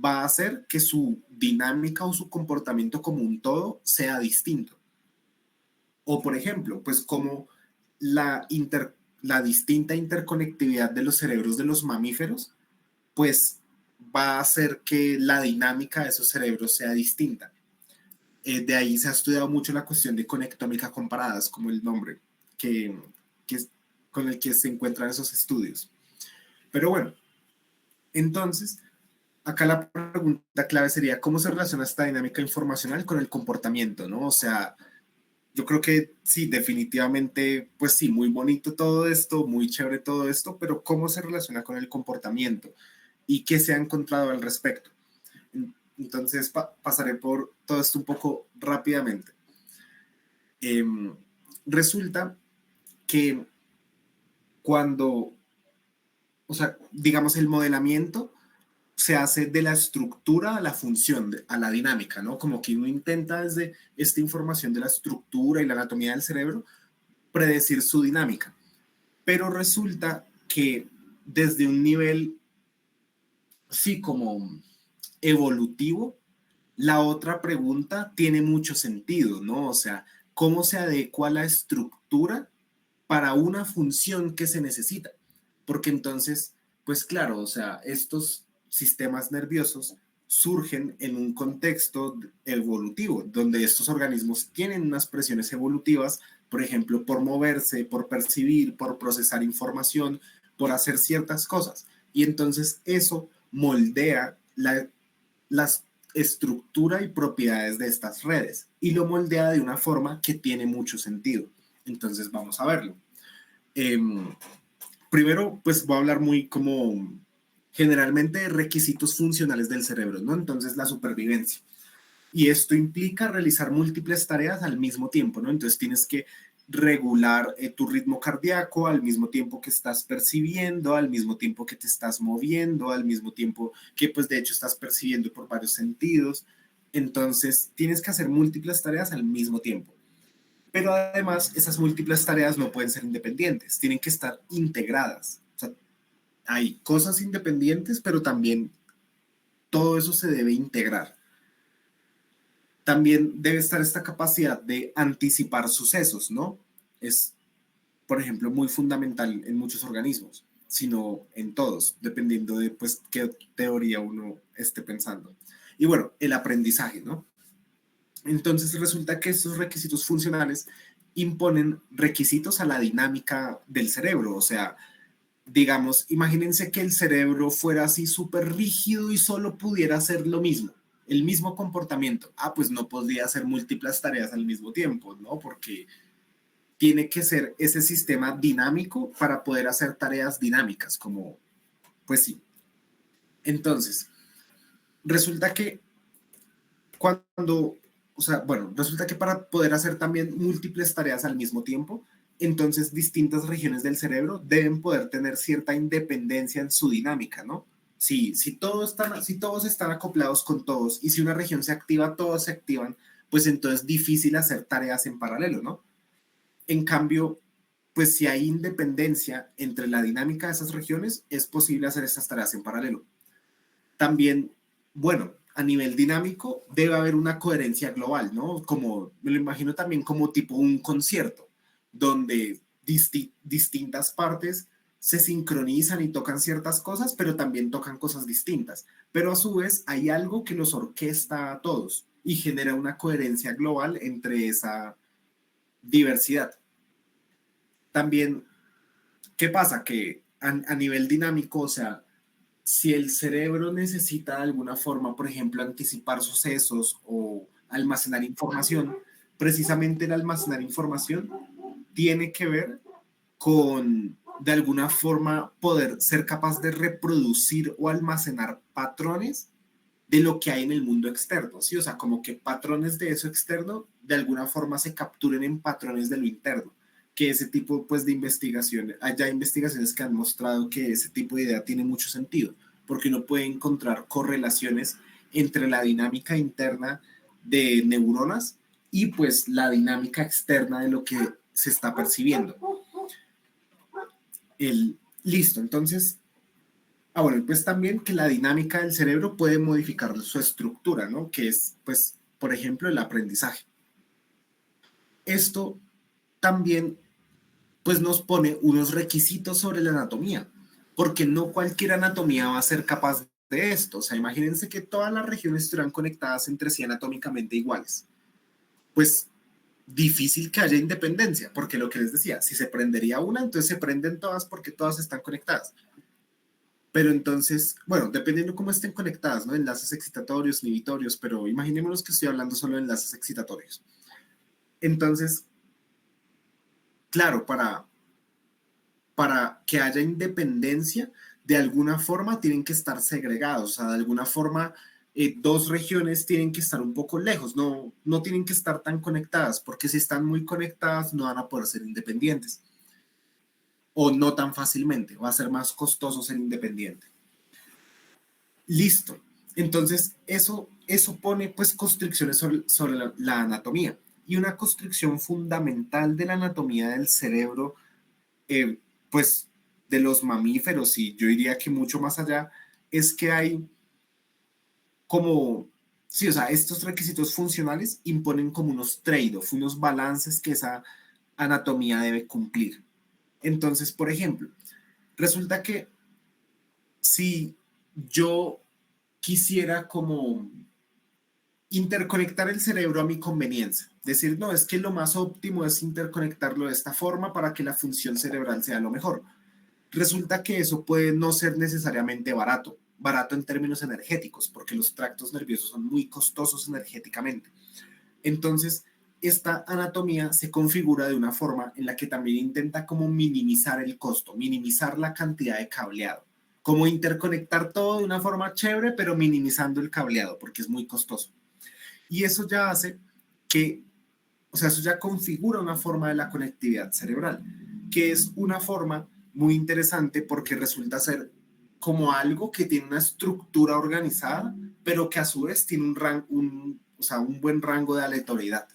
Speaker 2: va a hacer que su dinámica o su comportamiento como un todo sea distinto? O, por ejemplo, pues como la distinta interconectividad de los cerebros de los mamíferos, pues va a hacer que la dinámica de esos cerebros sea distinta. De ahí se ha estudiado mucho la cuestión de conectómica comparada, es como el nombre que, que es, con el que se encuentran esos estudios. Pero bueno, entonces, acá la pregunta clave sería, ¿cómo se relaciona esta dinámica informacional con el comportamiento, ¿no? O sea, yo creo que sí, definitivamente, pues sí, muy bonito todo esto, muy chévere todo esto, pero ¿cómo se relaciona con el comportamiento? ¿Y qué se ha encontrado al respecto? Entonces pasaré por todo esto un poco rápidamente. Eh, Resulta que cuando, o sea, digamos, el modelamiento se hace de la estructura a la función, a la dinámica, ¿no? Como que uno intenta desde esta información de la estructura y la anatomía del cerebro predecir su dinámica. pero resulta que desde un nivel, sí, como evolutivo, la otra pregunta tiene mucho sentido, ¿no? O sea, ¿cómo se adecua la estructura para una función que se necesita? Porque entonces, pues claro, o sea, estos sistemas nerviosos surgen en un contexto evolutivo, donde estos organismos tienen unas presiones evolutivas, por ejemplo, por moverse, por percibir, por procesar información, por hacer ciertas cosas. Y entonces eso moldea las estructura y propiedades de estas redes y lo moldea de una forma que tiene mucho sentido. Entonces vamos a verlo. Eh, Primero, pues voy a hablar muy como generalmente de requisitos funcionales del cerebro, ¿no? Entonces la supervivencia. Y esto implica realizar múltiples tareas al mismo tiempo, ¿no? Entonces tienes que regular tu ritmo cardíaco al mismo tiempo que estás percibiendo, al mismo tiempo que te estás moviendo, al mismo tiempo que pues de hecho estás percibiendo por varios sentidos. Entonces tienes que hacer múltiples tareas al mismo tiempo. Pero además esas múltiples tareas no pueden ser independientes, tienen que estar integradas. O sea, hay cosas independientes, pero también todo eso se debe integrar. También debe estar esta capacidad de anticipar sucesos, ¿no? Es, por ejemplo, muy fundamental en muchos organismos, sino en todos, dependiendo de pues, qué teoría uno esté pensando. Y bueno, el aprendizaje, ¿no? Entonces resulta que estos requisitos funcionales imponen requisitos a la dinámica del cerebro, o sea, digamos, imagínense que el cerebro fuera así súper rígido y solo pudiera hacer lo mismo, el mismo comportamiento. Ah, pues no podría hacer múltiples tareas al mismo tiempo, ¿no? Porque tiene que ser ese sistema dinámico para poder hacer tareas dinámicas, como, pues sí. Entonces, resulta que cuando, o sea, bueno, resulta que para poder hacer también múltiples tareas al mismo tiempo, entonces distintas regiones del cerebro deben poder tener cierta independencia en su dinámica, ¿no? Si todos están acoplados con todos y si una región se activa, todos se activan, pues entonces es difícil hacer tareas en paralelo, ¿no? En cambio, pues si hay independencia entre la dinámica de esas regiones, es posible hacer esas tareas en paralelo. También, bueno, a nivel dinámico debe haber una coherencia global, ¿no? Como me lo imagino también como tipo un concierto, donde distintas partes se sincronizan y tocan ciertas cosas, pero también tocan cosas distintas. Pero a su vez hay algo que los orquesta a todos y genera una coherencia global entre esa diversidad. También, ¿qué pasa? Que a nivel dinámico, o sea, si el cerebro necesita de alguna forma, por ejemplo, anticipar sucesos o almacenar información, precisamente el almacenar información tiene que ver con, de alguna forma, poder ser capaz de reproducir o almacenar patrones de lo que hay en el mundo externo, ¿sí? O sea, como que patrones de eso externo de alguna forma se capturen en patrones de lo interno, que ese tipo pues de investigaciones, hay investigaciones que han mostrado que ese tipo de idea tiene mucho sentido, porque uno puede encontrar correlaciones entre la dinámica interna de neuronas y pues la dinámica externa de lo que se está percibiendo. Listo, entonces bueno, pues también que la dinámica del cerebro puede modificar su estructura, ¿no? Que es, pues, por ejemplo, el aprendizaje. Esto también, pues, nos pone unos requisitos sobre la anatomía, porque no cualquier anatomía va a ser capaz de esto. O sea, imagínense que todas las regiones estuvieran conectadas entre sí anatómicamente iguales. Pues, difícil que haya independencia, porque lo que les decía, si se prendería una, entonces se prenden todas porque todas están conectadas. Pero entonces, bueno, dependiendo cómo estén conectadas, ¿no? Enlaces excitatorios, inhibitorios, pero imaginémonos que estoy hablando solo de enlaces excitatorios. Entonces, claro, para que haya independencia, de alguna forma tienen que estar segregados, o sea, de alguna forma dos regiones tienen que estar un poco lejos, no tienen que estar tan conectadas, porque si están muy conectadas no van a poder ser independientes, o no tan fácilmente, va a ser más costoso ser independiente. Listo. Entonces, eso pone pues constricciones sobre la anatomía. Y una constricción fundamental de la anatomía del cerebro, pues, de los mamíferos, y yo diría que mucho más allá, es que hay como, sí, o sea, estos requisitos funcionales imponen como unos trade-off, unos balances que esa anatomía debe cumplir. Entonces, por ejemplo, resulta que si yo quisiera como interconectar el cerebro a mi conveniencia, decir, no, es que lo más óptimo es interconectarlo de esta forma para que la función cerebral sea lo mejor. Resulta que eso puede no ser necesariamente barato, barato en términos energéticos, porque los tractos nerviosos son muy costosos energéticamente. Entonces, esta anatomía se configura de una forma en la que también intenta como minimizar el costo, minimizar la cantidad de cableado, como interconectar todo de una forma chévere, pero minimizando el cableado, porque es muy costoso. Y eso ya hace que, o sea, eso ya configura una forma de la conectividad cerebral, que es una forma muy interesante porque resulta ser como algo que tiene una estructura organizada, pero que a su vez tiene o sea, un buen rango de aleatoriedad.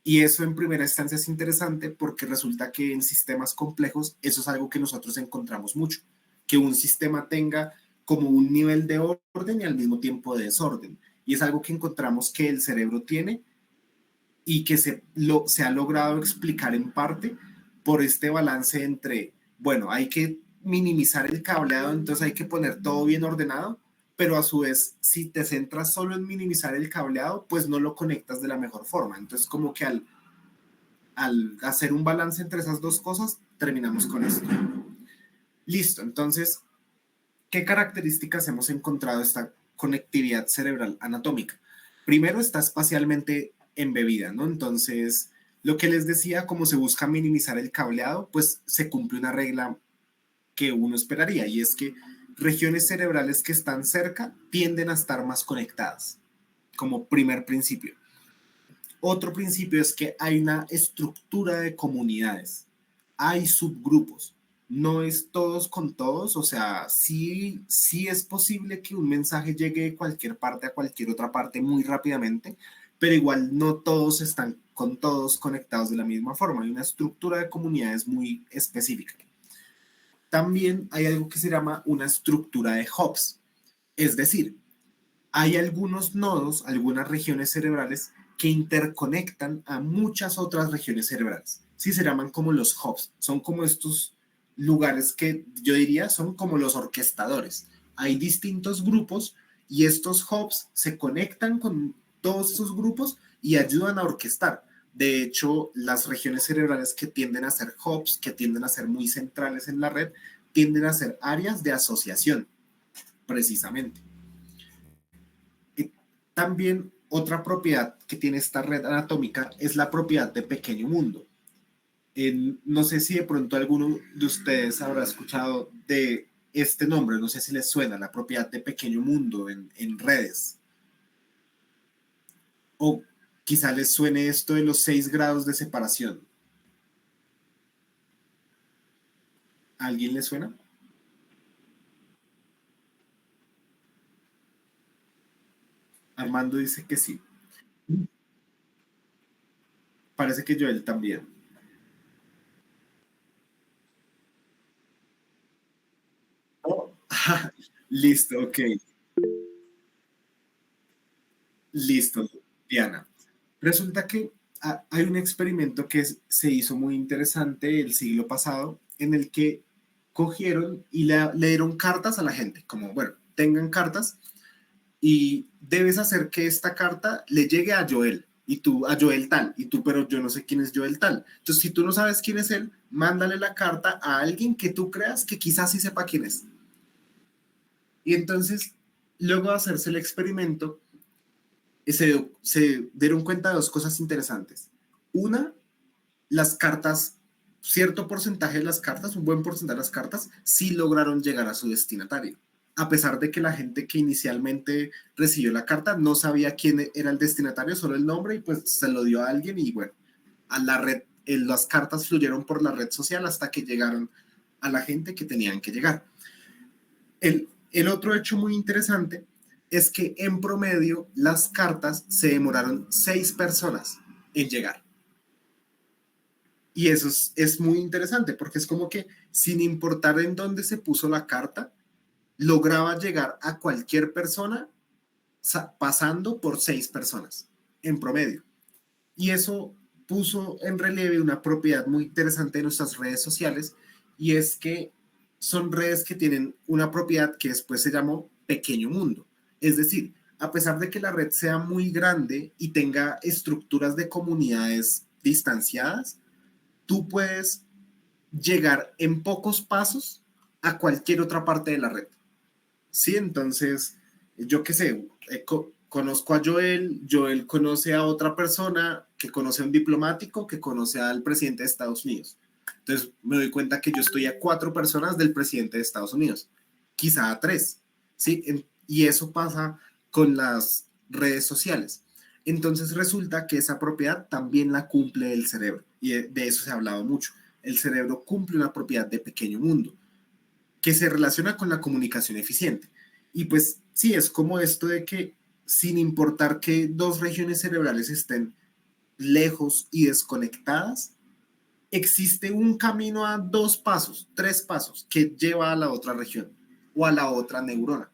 Speaker 2: Y eso en primera instancia es interesante porque resulta que en sistemas complejos eso es algo que nosotros encontramos mucho, que un sistema tenga como un nivel de orden y al mismo tiempo de desorden. Y es algo que encontramos que el cerebro tiene y que se ha logrado explicar en parte por este balance entre, bueno, hay que minimizar el cableado, entonces hay que poner todo bien ordenado, pero a su vez, si te centras solo en minimizar el cableado, pues no lo conectas de la mejor forma. Entonces, como que al hacer un balance entre esas dos cosas, terminamos con esto. Listo, entonces, ¿qué características hemos encontrado de esta conectividad cerebral anatómica? Primero, está espacialmente embebida, ¿no? Entonces, lo que les decía, como se busca minimizar el cableado, pues se cumple una regla que uno esperaría, y es que regiones cerebrales que están cerca tienden a estar más conectadas, como primer principio. Otro principio es que hay una estructura de comunidades, hay subgrupos, no es todos con todos, o sea, sí es posible que un mensaje llegue de cualquier parte a cualquier otra parte muy rápidamente, pero igual no todos están con todos conectados de la misma forma, hay una estructura de comunidades muy específica. También hay algo que se llama una estructura de hubs, es decir, hay algunos nodos, algunas regiones cerebrales que interconectan a muchas otras regiones cerebrales. Sí, se llaman como los hubs. Son como estos lugares que yo diría son como los orquestadores. Hay distintos grupos y estos hubs se conectan con todos estos grupos y ayudan a orquestar. De hecho, las regiones cerebrales que tienden a ser hubs, que tienden a ser muy centrales en la red, tienden a ser áreas de asociación, precisamente. Y también otra propiedad que tiene esta red anatómica es la propiedad de pequeño mundo. No sé si de pronto alguno de ustedes habrá escuchado de este nombre, no sé si les suena, la propiedad de pequeño mundo en redes. O quizá les suene esto de los 6 grados de separación. ¿A alguien le suena? Armando dice que sí. Parece que Joel también. Oh, listo, ok. Listo, Diana. Resulta que hay un experimento que se hizo muy interesante el siglo pasado en el que cogieron y le dieron cartas a la gente, como, bueno, tengan cartas y debes hacer que esta carta le llegue a Joel y tú a Joel tal y tú, pero yo no sé quién es Joel tal. Entonces, si tú no sabes quién es él, mándale la carta a alguien que tú creas que quizás sí sepa quién es. Y entonces, luego de hacerse el experimento, se dieron cuenta de dos cosas interesantes. Una, las cartas, cierto porcentaje de las cartas, un buen porcentaje de las cartas, sí lograron llegar a su destinatario. A pesar de que la gente que inicialmente recibió la carta no sabía quién era el destinatario, solo el nombre, y pues se lo dio a alguien y bueno, a la red, las cartas fluyeron por la red social hasta que llegaron a la gente que tenían que llegar. El otro hecho muy interesante es que en promedio las cartas se demoraron 6 personas en llegar. Y eso es muy interesante porque es como que sin importar en dónde se puso la carta, lograba llegar a cualquier persona pasando por 6 personas en promedio. Y eso puso en relieve una propiedad muy interesante de nuestras redes sociales, y es que son redes que tienen una propiedad que después se llamó pequeño mundo. Es decir, a pesar de que la red sea muy grande y tenga estructuras de comunidades distanciadas, tú puedes llegar en pocos pasos a cualquier otra parte de la red. Sí, entonces, yo qué sé, conozco a Joel, Joel conoce a otra persona que conoce a un diplomático que conoce al presidente de Estados Unidos. Entonces me doy cuenta que yo estoy a 4 personas del presidente de Estados Unidos, quizá a 3, ¿sí? Y eso pasa con las redes sociales. Entonces resulta que esa propiedad también la cumple el cerebro, y de eso se ha hablado mucho. El cerebro cumple una propiedad de pequeño mundo que se relaciona con la comunicación eficiente. Y pues sí, es como esto de que sin importar que dos regiones cerebrales estén lejos y desconectadas, existe un camino a 2 pasos, 3 pasos que lleva a la otra región o a la otra neurona.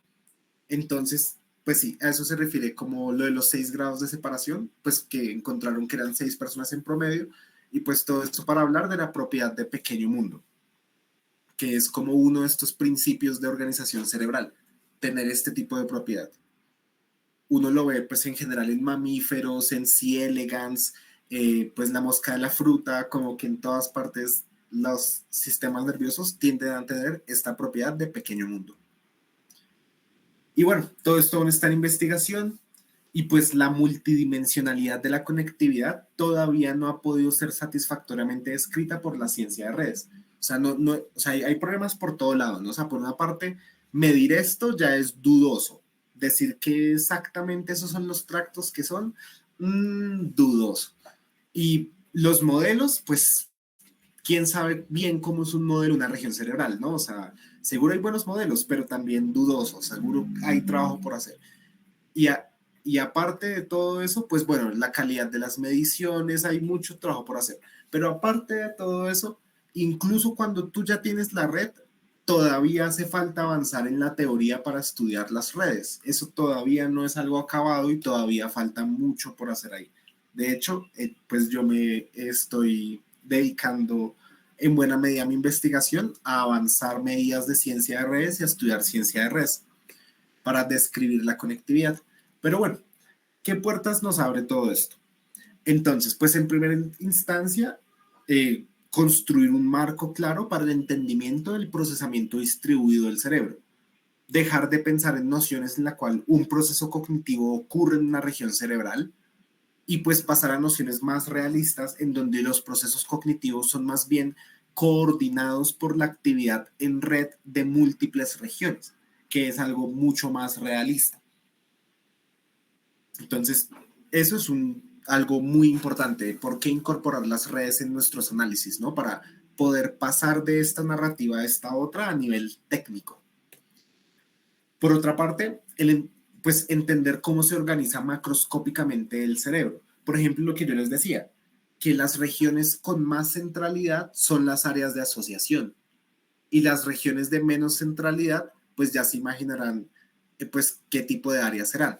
Speaker 2: Entonces, pues sí, a eso se refiere como lo de los 6 grados de separación, pues que encontraron que eran 6 personas en promedio, y pues todo esto para hablar de la propiedad de pequeño mundo, que es como uno de estos principios de organización cerebral, tener este tipo de propiedad. Uno lo ve pues en general en mamíferos, en C. elegans, pues la mosca de la fruta, como que en todas partes los sistemas nerviosos tienden a tener esta propiedad de pequeño mundo. Y bueno, todo esto aún está en investigación, y pues la multidimensionalidad de la conectividad todavía no ha podido ser satisfactoriamente descrita por la ciencia de redes. O sea, o sea, hay problemas por todo lado, ¿no? O sea, por una parte, medir esto ya es dudoso. Decir que exactamente esos son los tractos que son, dudoso. Y los modelos, pues, quién sabe bien cómo es un modelo, una región cerebral, ¿no? O sea, seguro hay buenos modelos, pero también dudosos, seguro hay trabajo por hacer. Y, y aparte de todo eso, pues bueno, la calidad de las mediciones, hay mucho trabajo por hacer. Pero aparte de todo eso, incluso cuando tú ya tienes la red, todavía hace falta avanzar en la teoría para estudiar las redes. Eso todavía no es algo acabado y todavía falta mucho por hacer ahí. De hecho, pues yo me estoy dedicando en buena medida a mi investigación, a avanzar medidas de ciencia de redes y a estudiar ciencia de redes para describir la conectividad. Pero bueno, ¿qué puertas nos abre todo esto? Entonces, pues en primera instancia, construir un marco claro para el entendimiento del procesamiento distribuido del cerebro. Dejar de pensar en nociones en la cual un proceso cognitivo ocurre en una región cerebral, y pues pasar a nociones más realistas en donde los procesos cognitivos son más bien coordinados por la actividad en red de múltiples regiones, que es algo mucho más realista. Entonces, eso es algo muy importante. ¿Por qué incorporar las redes en nuestros análisis, ¿no? Para poder pasar de esta narrativa a esta otra a nivel técnico. Por otra parte, pues entender cómo se organiza macroscópicamente el cerebro. Por ejemplo, lo que yo les decía, que las regiones con más centralidad son las áreas de asociación, y las regiones de menos centralidad, pues ya se imaginarán pues qué tipo de áreas serán.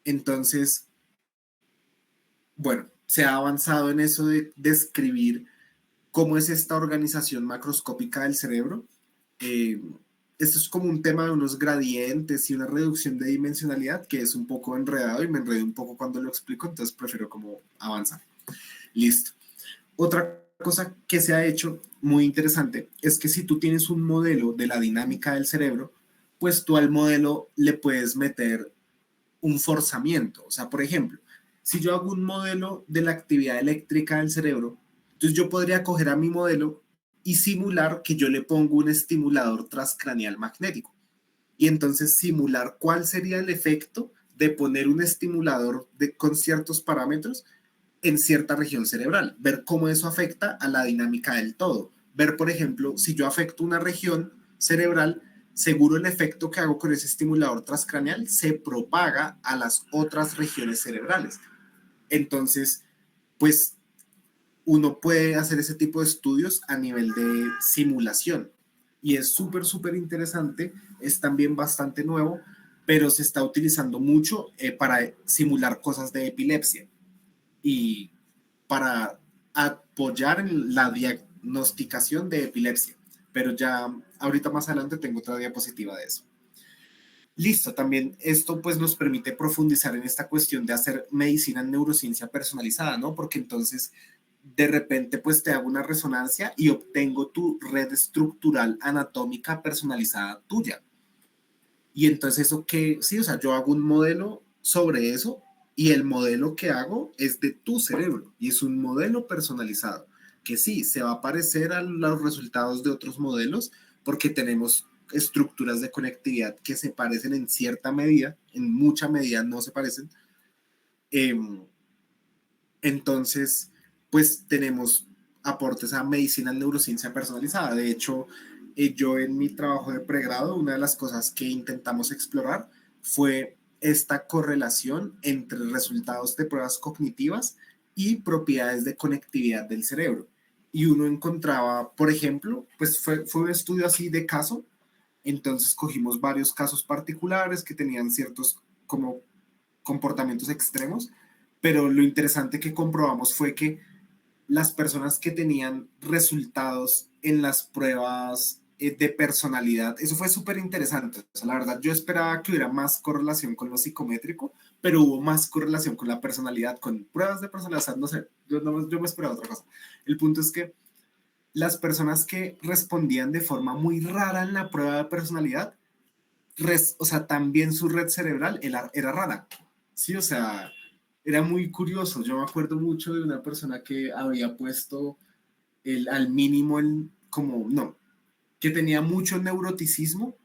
Speaker 2: Entonces, bueno, se ha avanzado en eso de describir cómo es esta organización macroscópica del cerebro. Esto es como un tema de unos gradientes y una reducción de dimensionalidad que es un poco enredado y me enredo un poco cuando lo explico, entonces prefiero como avanzar. Listo. Otra cosa que se ha hecho muy interesante es que si tú tienes un modelo de la dinámica del cerebro, pues tú al modelo le puedes meter un forzamiento. O sea, por ejemplo, si yo hago un modelo de la actividad eléctrica del cerebro, entonces yo podría coger a mi modelo y simular que yo le pongo un estimulador transcraneal magnético. Y entonces simular cuál sería el efecto de poner un estimulador con ciertos parámetros en cierta región cerebral, ver cómo eso afecta a la dinámica del todo. Ver, por ejemplo, si yo afecto una región cerebral, seguro el efecto que hago con ese estimulador transcraneal se propaga a las otras regiones cerebrales. Entonces, pues uno puede hacer ese tipo de estudios a nivel de simulación. Y es súper, súper interesante, es también bastante nuevo, pero se está utilizando mucho para simular cosas de epilepsia y para apoyar en la diagnosticación de epilepsia. Pero ya ahorita más adelante tengo otra diapositiva de eso. Listo, también esto pues nos permite profundizar en esta cuestión de hacer medicina en neurociencia personalizada, ¿no? Porque entonces de repente pues te hago una resonancia y obtengo tu red estructural anatómica personalizada tuya. Y entonces eso que, sí, o sea, yo hago un modelo sobre eso y el modelo que hago es de tu cerebro y es un modelo personalizado que sí, se va a parecer a los resultados de otros modelos porque tenemos estructuras de conectividad que se parecen en cierta medida, en mucha medida no se parecen. Eh, entonces, pues tenemos aportes a medicina en neurociencia personalizada. De hecho, yo en mi trabajo de pregrado, una de las cosas que intentamos explorar fue esta correlación entre resultados de pruebas cognitivas y propiedades de conectividad del cerebro. Y uno encontraba, por ejemplo, pues fue un estudio así de caso, entonces cogimos varios casos particulares que tenían ciertos como comportamientos extremos, pero lo interesante que comprobamos fue que las personas que tenían resultados en las pruebas de personalidad, eso fue súper interesante. O sea, la verdad, yo esperaba que hubiera más correlación con lo psicométrico, pero hubo más correlación con la personalidad, con pruebas de personalidad. O sea, no sé, yo me esperaba otra cosa. El punto es que las personas que respondían de forma muy rara en la prueba de personalidad, o sea, también su red cerebral era rara. Sí, o sea, era muy curioso. Yo me acuerdo mucho de una persona que había puesto al mínimo, como, no, que tenía mucho neuroticismo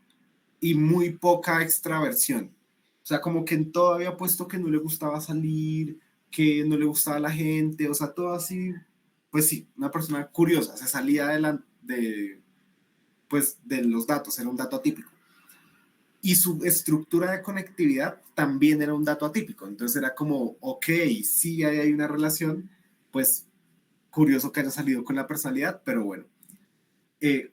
Speaker 2: y muy poca extraversión. O sea, como que en todo había puesto que no le gustaba salir, que no le gustaba la gente, o sea, todo así, pues sí, una persona curiosa, se salía pues, de los datos, era un dato atípico. Y su estructura de conectividad también era un dato atípico. Entonces era como, ok, sí hay una relación, pues curioso que haya salido con la personalidad, pero bueno.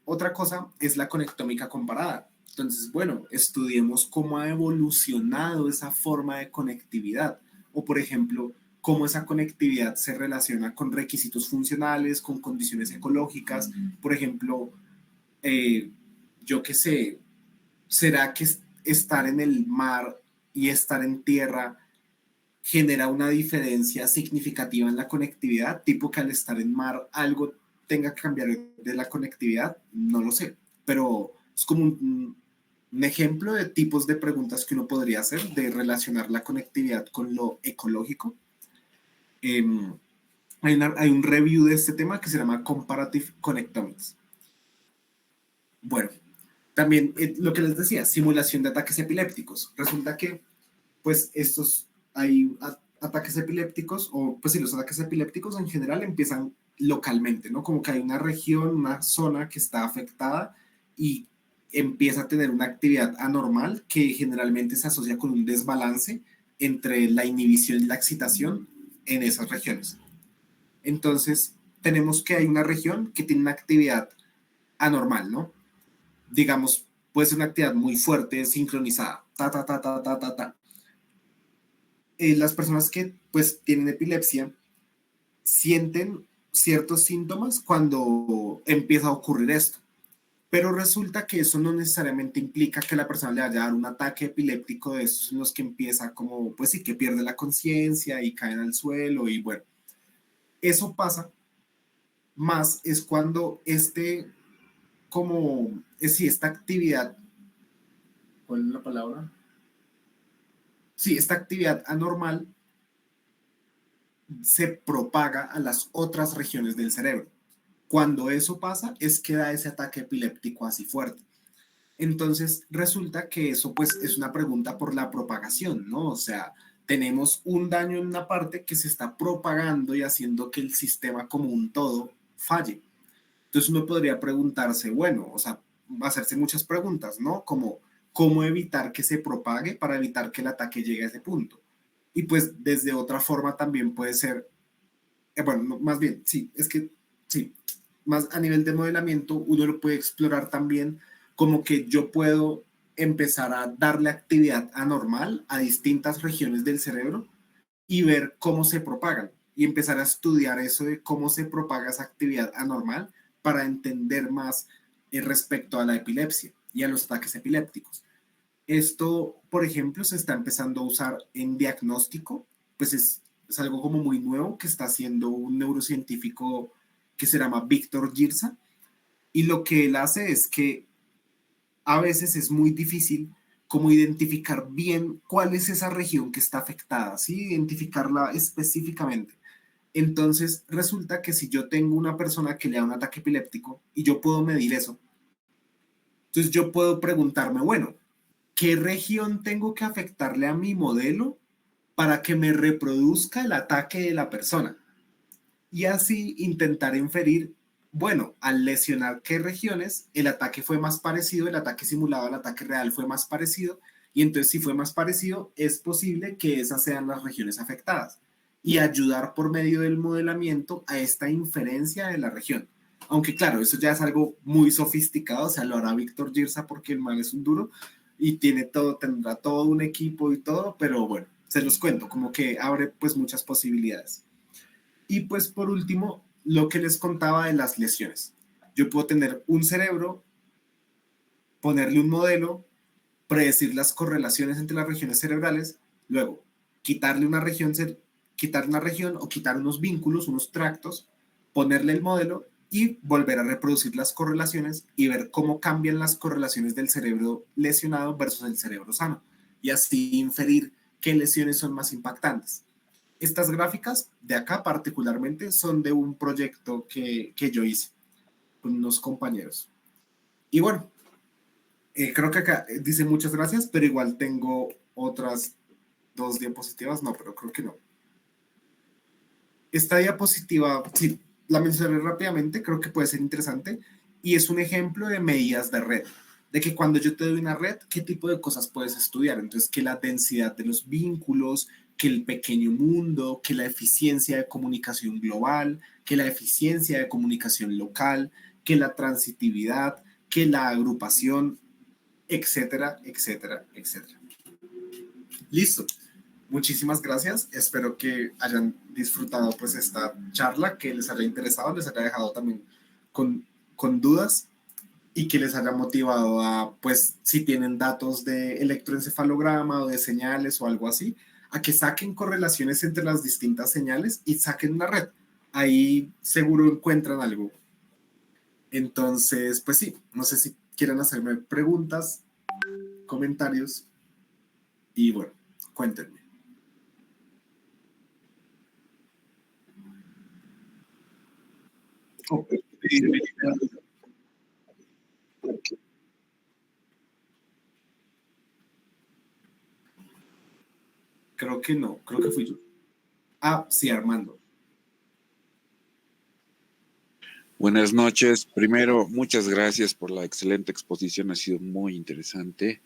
Speaker 2: Otra cosa es la conectómica comparada. Entonces, bueno, estudiemos cómo ha evolucionado esa forma de conectividad. O, por ejemplo, cómo esa conectividad se relaciona con requisitos funcionales, con condiciones ecológicas. Por ejemplo, eh, yo qué sé, ¿será que estar en el mar y estar en tierra genera una diferencia significativa en la conectividad? Tipo que al estar en mar algo tenga que cambiar de la conectividad, no lo sé, pero es como un ejemplo de tipos de preguntas que uno podría hacer de relacionar la conectividad con lo ecológico. Eh, hay un review de este tema que se llama Comparative Connectomics. Bueno, también lo que les decía, simulación de ataques epilépticos. Resulta que pues hay ataques epilépticos, o pues sí, los ataques epilépticos en general empiezan localmente, ¿no? Como que hay una región, una zona que está afectada y empieza a tener una actividad anormal que generalmente se asocia con un desbalance entre la inhibición y la excitación en esas regiones. Entonces, tenemos que hay una región que tiene una actividad anormal, ¿no? Digamos, puede ser una actividad muy fuerte, sincronizada, ta, ta, ta, ta, ta, ta, ta. Las personas que pues tienen epilepsia sienten ciertos síntomas cuando empieza a ocurrir esto. Pero resulta que eso no necesariamente implica que la persona le vaya a dar un ataque epiléptico de esos en los que empieza como, pues sí, que pierde la conciencia y caen al suelo y bueno, eso pasa más es cuando como, es si esta actividad, ¿cuál es la palabra? Sí, esta actividad anormal se propaga a las otras regiones del cerebro. Cuando eso pasa es que da ese ataque epiléptico así fuerte. Entonces resulta que eso pues es una pregunta por la propagación, ¿no? O sea, tenemos un daño en una parte que se está propagando y haciendo que el sistema como un todo falle. Entonces uno podría preguntarse, bueno, o sea, hacerse muchas preguntas, ¿no? Como cómo evitar que se propague para evitar que el ataque llegue a ese punto. Y pues desde otra forma también puede ser bueno, no, más bien, sí, es que sí, más a nivel de modelamiento, uno lo puede explorar también como que yo puedo empezar a darle actividad anormal a distintas regiones del cerebro y ver cómo se propagan y empezar a estudiar eso de cómo se propaga esa actividad anormal para entender más respecto a la epilepsia y a los ataques epilépticos. Esto, por ejemplo, se está empezando a usar en diagnóstico, pues es algo como muy nuevo que está haciendo un neurocientífico que se llama Víctor Girsa, y lo que él hace es que a veces es muy difícil como identificar bien cuál es esa región que está afectada, ¿sí? Identificarla específicamente. Entonces, resulta que si yo tengo una persona que le da un ataque epiléptico y yo puedo medir eso, entonces yo puedo preguntarme, bueno, ¿qué región tengo que afectarle a mi modelo para que me reproduzca el ataque de la persona? Y así intentar inferir, bueno, al lesionar qué regiones, el ataque fue más parecido, el ataque simulado al ataque real fue más parecido, y entonces si fue más parecido, es posible que esas sean las regiones afectadas y ayudar por medio del modelamiento a esta inferencia de la región. Aunque claro, eso ya es algo muy sofisticado, o sea, lo hará Víctor Girsa porque el man es un duro y tiene todo, tendrá todo un equipo y todo, pero bueno, se los cuento, como que abre pues muchas posibilidades. Y pues por último, lo que les contaba de las lesiones. Yo puedo tener un cerebro, ponerle un modelo, predecir las correlaciones entre las regiones cerebrales, luego quitarle una región, quitar una región o quitar unos vínculos, unos tractos, ponerle el modelo y volver a reproducir las correlaciones y ver cómo cambian las correlaciones del cerebro lesionado versus el cerebro sano. Y así inferir qué lesiones son más impactantes. Estas gráficas de acá particularmente son de un proyecto que yo hice con unos compañeros. Y bueno, creo que acá dice muchas gracias, pero igual tengo otras dos diapositivas, no, pero creo que no. Esta diapositiva, sí, la mencioné rápidamente, creo que puede ser interesante y es un ejemplo de medidas de red, de que cuando yo te doy una red, ¿qué tipo de cosas puedes estudiar? Entonces, que la densidad de los vínculos, que el pequeño mundo, que la eficiencia de comunicación global, que la eficiencia de comunicación local, que la transitividad, que la agrupación, etcétera, etcétera, etcétera. Listo. Muchísimas gracias. Espero que hayan disfrutado pues esta charla, que les haya interesado, les haya dejado también con dudas y que les haya motivado a, pues, si tienen datos de electroencefalograma o de señales o algo así, a que saquen correlaciones entre las distintas señales y saquen una red. Ahí seguro encuentran algo. Entonces, pues sí, no sé si quieren hacerme preguntas, comentarios y bueno, cuéntenme. Okay. Creo que no, creo que fui yo. Ah, sí, Armando.
Speaker 3: Buenas noches. Primero, muchas gracias por la excelente exposición, ha sido muy interesante.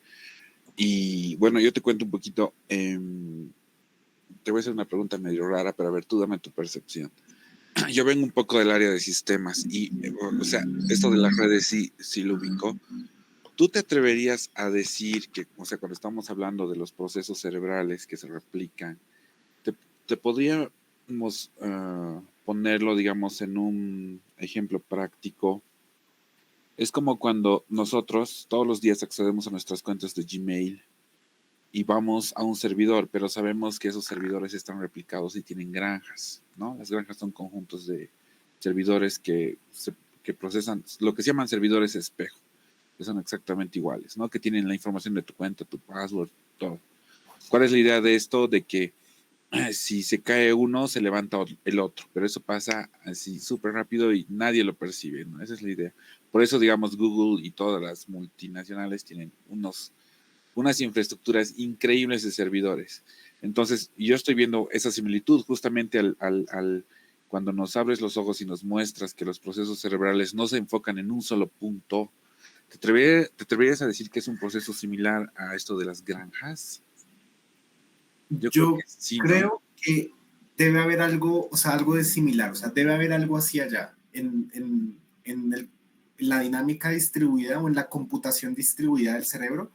Speaker 3: Y bueno, yo te cuento un poquito, te voy a hacer una pregunta medio rara, pero a ver, tú dame tu percepción. Yo vengo un poco del área de sistemas y, o sea, esto de las redes sí lo ubico. ¿Tú te atreverías a decir que, o sea, cuando estamos hablando de los procesos cerebrales que se replican, te podríamos ponerlo, digamos, en un ejemplo práctico? Es como cuando nosotros todos los días accedemos a nuestras cuentas de Gmail y vamos a un servidor, pero sabemos que esos servidores están replicados y tienen granjas, ¿no? Las granjas son conjuntos de servidores que procesan lo que se llaman servidores espejo, que son exactamente iguales, ¿no? Que tienen la información de tu cuenta, tu password, todo. ¿Cuál es la idea de esto? De que si se cae uno, se levanta el otro, pero eso pasa así súper rápido y nadie lo percibe, ¿no? Esa es la idea. Por eso, digamos, Google y todas las multinacionales tienen unas infraestructuras increíbles de servidores. Entonces, yo estoy viendo esa similitud justamente cuando nos abres los ojos y nos muestras que los procesos cerebrales no se enfocan en un solo punto. ¿Te atreverías a decir que es un proceso similar a esto de las granjas? Yo creo
Speaker 2: Yo
Speaker 3: que sí, ¿no?
Speaker 2: creo que debe haber algo, o sea, algo de similar, o sea, debe haber algo hacia allá en la dinámica distribuida o en la computación distribuida del cerebro.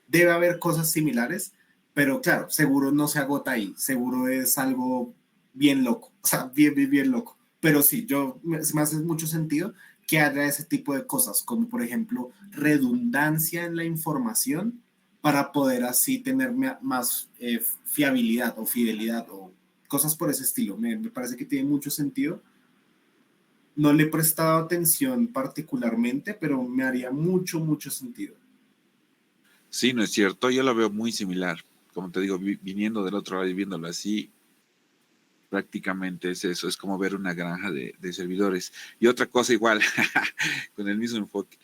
Speaker 2: Debe haber cosas similares, pero claro, seguro no se agota ahí, seguro es algo bien loco, o sea, bien, bien, bien loco. Pero sí, me hace mucho sentido que haya ese tipo de cosas, como por ejemplo redundancia en la información para poder así tener más fiabilidad o fidelidad o cosas por ese estilo. Me parece que tiene mucho sentido. No le he prestado atención particularmente, pero me haría mucho, mucho sentido.
Speaker 3: Sí, no es cierto, yo lo veo muy similar. Como te digo, viniendo del otro lado y viéndolo así, prácticamente es eso, es como ver una granja de servidores. Y otra cosa igual, con el mismo enfoque.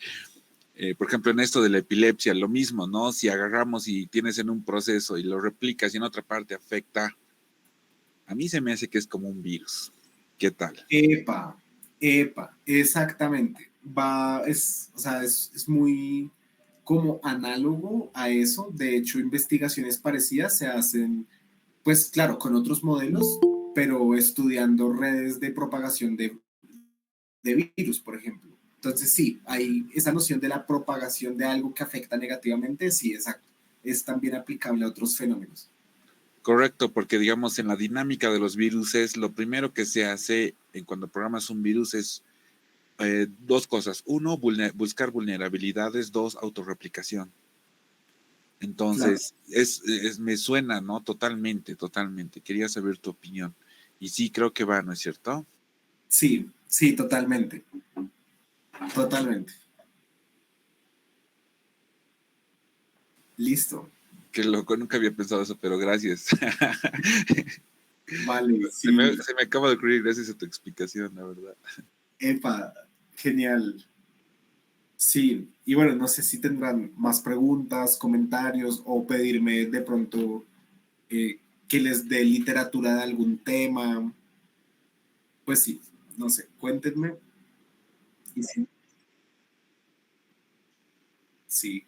Speaker 3: Por ejemplo, en esto de la epilepsia, lo mismo, ¿no? Si agarramos y tienes en un proceso y lo replicas y en otra parte afecta, a mí se me hace que es como un virus. ¿Qué tal?
Speaker 2: Epa, epa, exactamente. O sea, es muy como análogo a eso. De hecho, investigaciones parecidas se hacen, pues claro, con otros modelos, pero estudiando redes de propagación de virus, por ejemplo. Entonces, sí, hay esa noción de la propagación de algo que afecta negativamente, sí, exacto. Es también aplicable a otros fenómenos.
Speaker 3: Correcto, porque digamos en la dinámica de los virus es lo primero que se hace en cuando programas un virus es dos cosas. Uno, buscar vulnerabilidades. Dos, autorreplicación.
Speaker 2: Claro.
Speaker 3: Entonces, me suena, ¿no? Totalmente, totalmente. Quería saber tu opinión. Y sí, creo que va, ¿no es cierto?
Speaker 2: Sí, sí, totalmente. Totalmente. Listo.
Speaker 3: Qué loco, nunca había pensado eso, pero gracias.
Speaker 2: Vale, sí.
Speaker 3: Se me acaba de ocurrir gracias a tu explicación, la verdad.
Speaker 2: Epa, genial. Sí, y bueno, no sé si tendrán más preguntas, comentarios o pedirme de pronto que les dé literatura de algún tema. Pues sí, no sé, cuéntenme. Y sí, sí,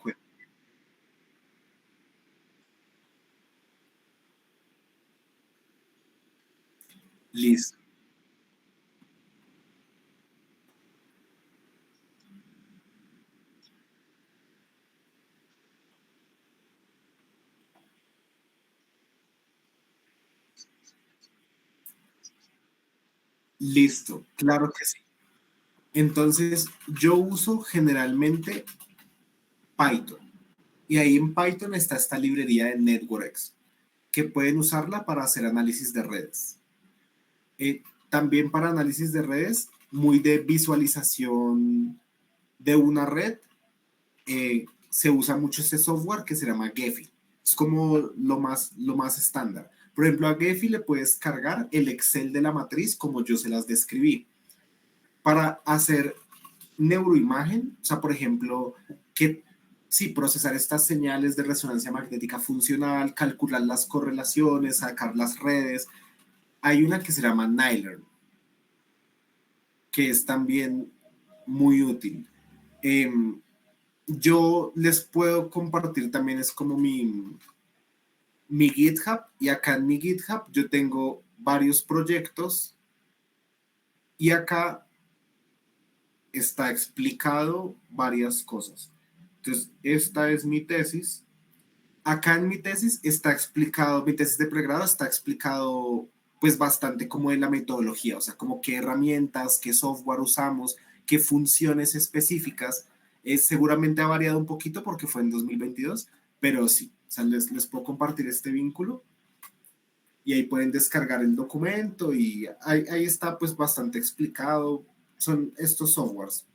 Speaker 2: listo, listo, claro que sí. Entonces, yo uso generalmente Python. Y ahí en Python está esta librería de NetworkX, que pueden usarla para hacer análisis de redes. También para análisis de redes, muy de visualización de una red, se usa mucho este software que se llama Gephi. Es como lo más estándar. Por ejemplo, a Gephi le puedes cargar el Excel de la matriz como yo se las describí. Para hacer neuroimagen, o sea, por ejemplo, que sí, procesar estas señales de resonancia magnética funcional, calcular las correlaciones, sacar las redes. Hay una que se llama Nylearn, que es también muy útil. Eh, yo les puedo compartir también, es como mi GitHub, y acá en mi GitHub yo tengo varios proyectos y acá está explicado varias cosas. Entonces, esta es mi tesis. Acá en mi tesis está explicado, mi tesis de pregrado está explicado pues bastante como de la metodología, o sea, como qué herramientas, qué software usamos, qué funciones específicas. Seguramente ha variado un poquito porque fue en 2022, pero sí, o sea, les puedo compartir este vínculo y ahí pueden descargar el documento y ahí está pues bastante explicado, son estos softwares.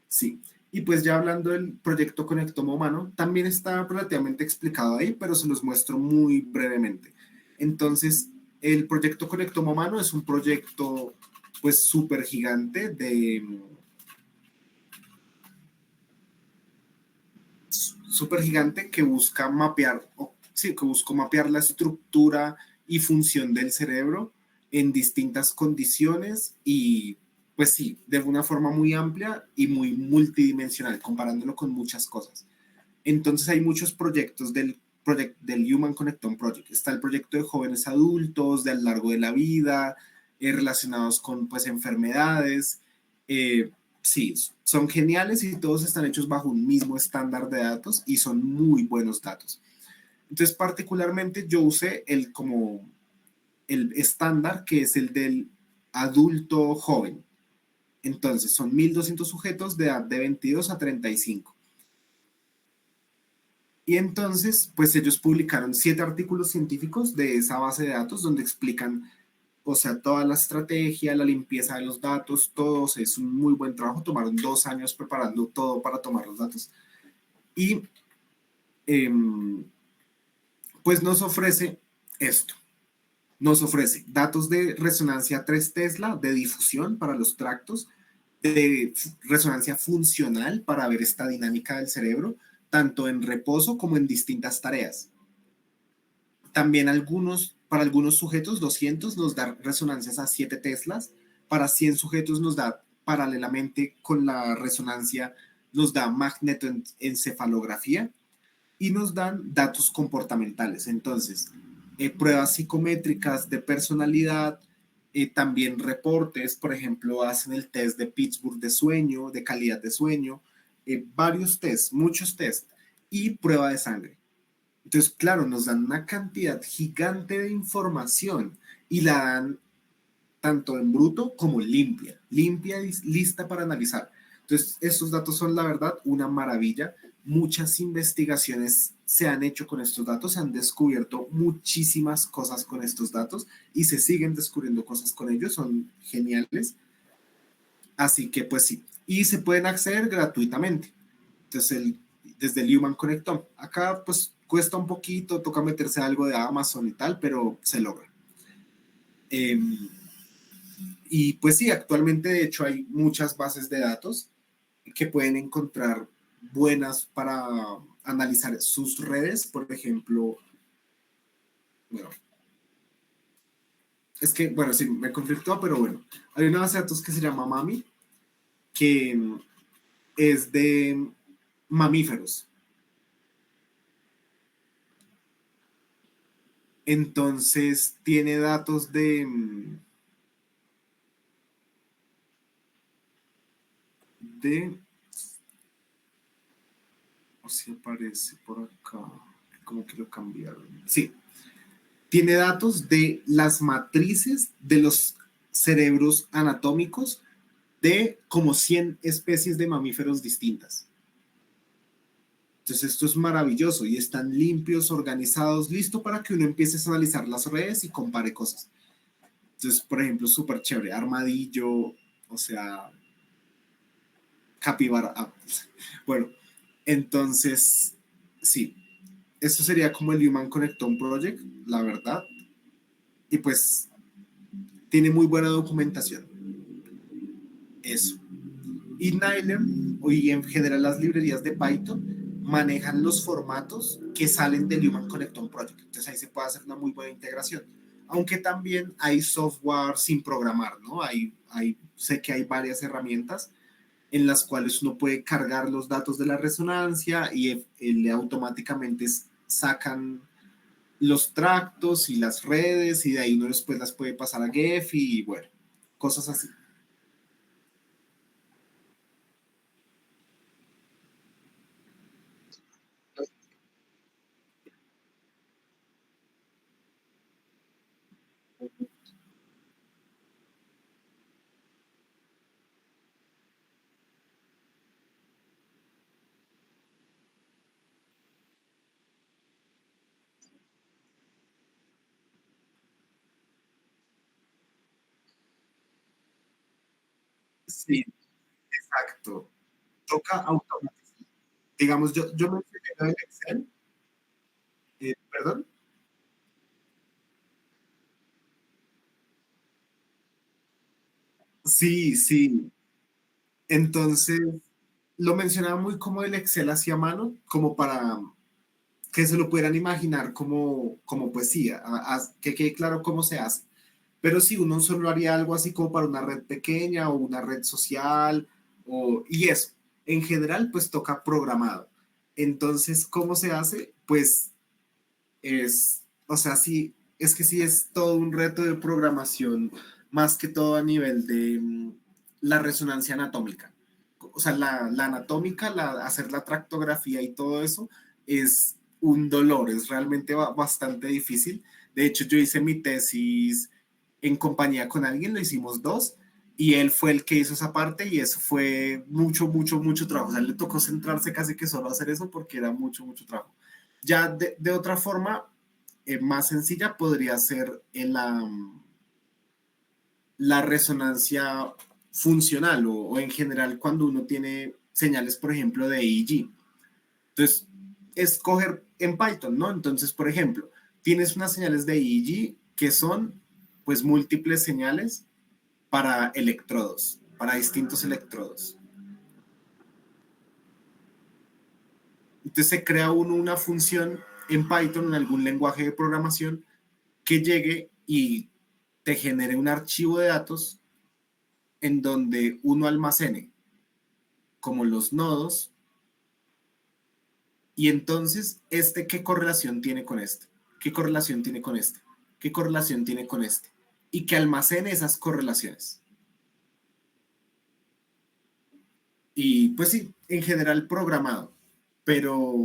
Speaker 2: Sí. Y pues ya hablando del proyecto Conectoma Humano, también está relativamente explicado ahí, pero se los muestro muy brevemente. Entonces, el proyecto Conectoma Humano es un proyecto pues súper gigante de súper gigante que busca mapear, sí, que busca mapear la estructura y función del cerebro en distintas condiciones y pues sí, de una forma muy amplia y muy multidimensional, comparándolo con muchas cosas. Entonces hay muchos proyectos del Human Connectome Project. Está el proyecto de jóvenes adultos, de a lo largo de la vida, relacionados con pues enfermedades. Sí, son geniales y todos están hechos bajo un mismo estándar de datos y son muy buenos datos. Entonces, particularmente yo usé como el estándar que es el del adulto joven. Entonces, son 1.200 sujetos de edad de 22 a 35. Y entonces, pues ellos publicaron 7 artículos científicos de esa base de datos donde explican, o sea, toda la estrategia, la limpieza de los datos, todo, o sea, es un muy buen trabajo. Tomaron 2 años preparando todo para tomar los datos. Y pues nos ofrece esto. Nos ofrece datos de resonancia 3 Tesla, de difusión para los tractos, de resonancia funcional para ver esta dinámica del cerebro, tanto en reposo como en distintas tareas. También para algunos sujetos, 200, nos da resonancias a 7 Teslas, para 100 sujetos nos da paralelamente con la resonancia, nos da magnetoencefalografía y nos dan datos comportamentales. Entonces, pruebas psicométricas de personalidad, también reportes, por ejemplo, hacen el test de Pittsburgh de sueño, de calidad de sueño, varios tests, muchos tests, y prueba de sangre. Entonces, claro, nos dan una cantidad gigante de información y la dan tanto en bruto como limpia y lista para analizar. Entonces, estos datos son, la verdad, una maravilla. Muchas investigaciones se han hecho con estos datos, se han descubierto muchísimas cosas con estos datos y se siguen descubriendo cosas con ellos, son geniales. Así que, pues sí, y se pueden acceder gratuitamente. Entonces, desde el Human Connectome. Acá, pues, cuesta un poquito, toca meterse algo de Amazon y tal, pero se logra. Y pues sí, actualmente de hecho hay muchas bases de datos que pueden encontrar buenas para analizar sus redes. Por ejemplo, bueno, es que, bueno, sí, me conflictó, pero bueno, hay una base de datos que se llama Mami, que es de mamíferos. Entonces, tiene datos o si aparece por acá, como que lo cambiaron. Sí, tiene datos de las matrices de los cerebros anatómicos de como 100 especies de mamíferos distintas. Entonces esto es maravilloso y están limpios, organizados, listo para que uno empiece a analizar las redes y compare cosas. Entonces, por ejemplo, súper chévere, armadillo, o sea, capibara. Bueno, entonces, sí, esto sería como el Human Connectome Project, la verdad. Y pues tiene muy buena documentación. Eso. Y Nylem, y en general las librerías de Python, manejan los formatos que salen del Human Connectome Project. Entonces ahí se puede hacer una muy buena integración. Aunque también hay software sin programar, ¿no? Sé que hay varias herramientas en las cuales uno puede cargar los datos de la resonancia y le automáticamente sacan los tractos y las redes y de ahí uno después las puede pasar a Gephi y bueno, cosas así. Sí, exacto. Toca automatizar. Digamos, yo mencioné lo del Excel, perdón. Sí, sí. Entonces, lo mencionaba muy como el Excel hacia mano, como para que se lo pudieran imaginar como poesía, que quede claro cómo se hace. Pero si uno solo haría algo así como para una red pequeña o una red social, y eso, en general, pues toca programado. Entonces, ¿cómo se hace? Pues o sea, sí, es que sí es todo un reto de programación, más que todo a nivel de la resonancia anatómica. O sea, la anatómica, hacer la tractografía y todo eso es un dolor, es realmente bastante difícil. De hecho, yo hice mi tesis en compañía con alguien, lo hicimos dos, y él fue el que hizo esa parte y eso fue mucho, mucho, mucho trabajo. O sea, le tocó centrarse casi que solo a hacer eso porque era mucho, mucho trabajo. Ya de otra forma, más sencilla podría ser en la resonancia funcional o en general cuando uno tiene señales, por ejemplo, de EEG. Entonces, es coger en Python, ¿no? Entonces, por ejemplo, tienes unas señales de EEG que son pues múltiples señales para electrodos, para distintos electrodos. Entonces se crea una función en Python, en algún lenguaje de programación, que llegue y te genere un archivo de datos en donde uno almacene como los nodos y entonces qué correlación tiene con este, qué correlación tiene con este, qué correlación tiene con este y que almacene esas correlaciones. Y pues sí, en general programado, pero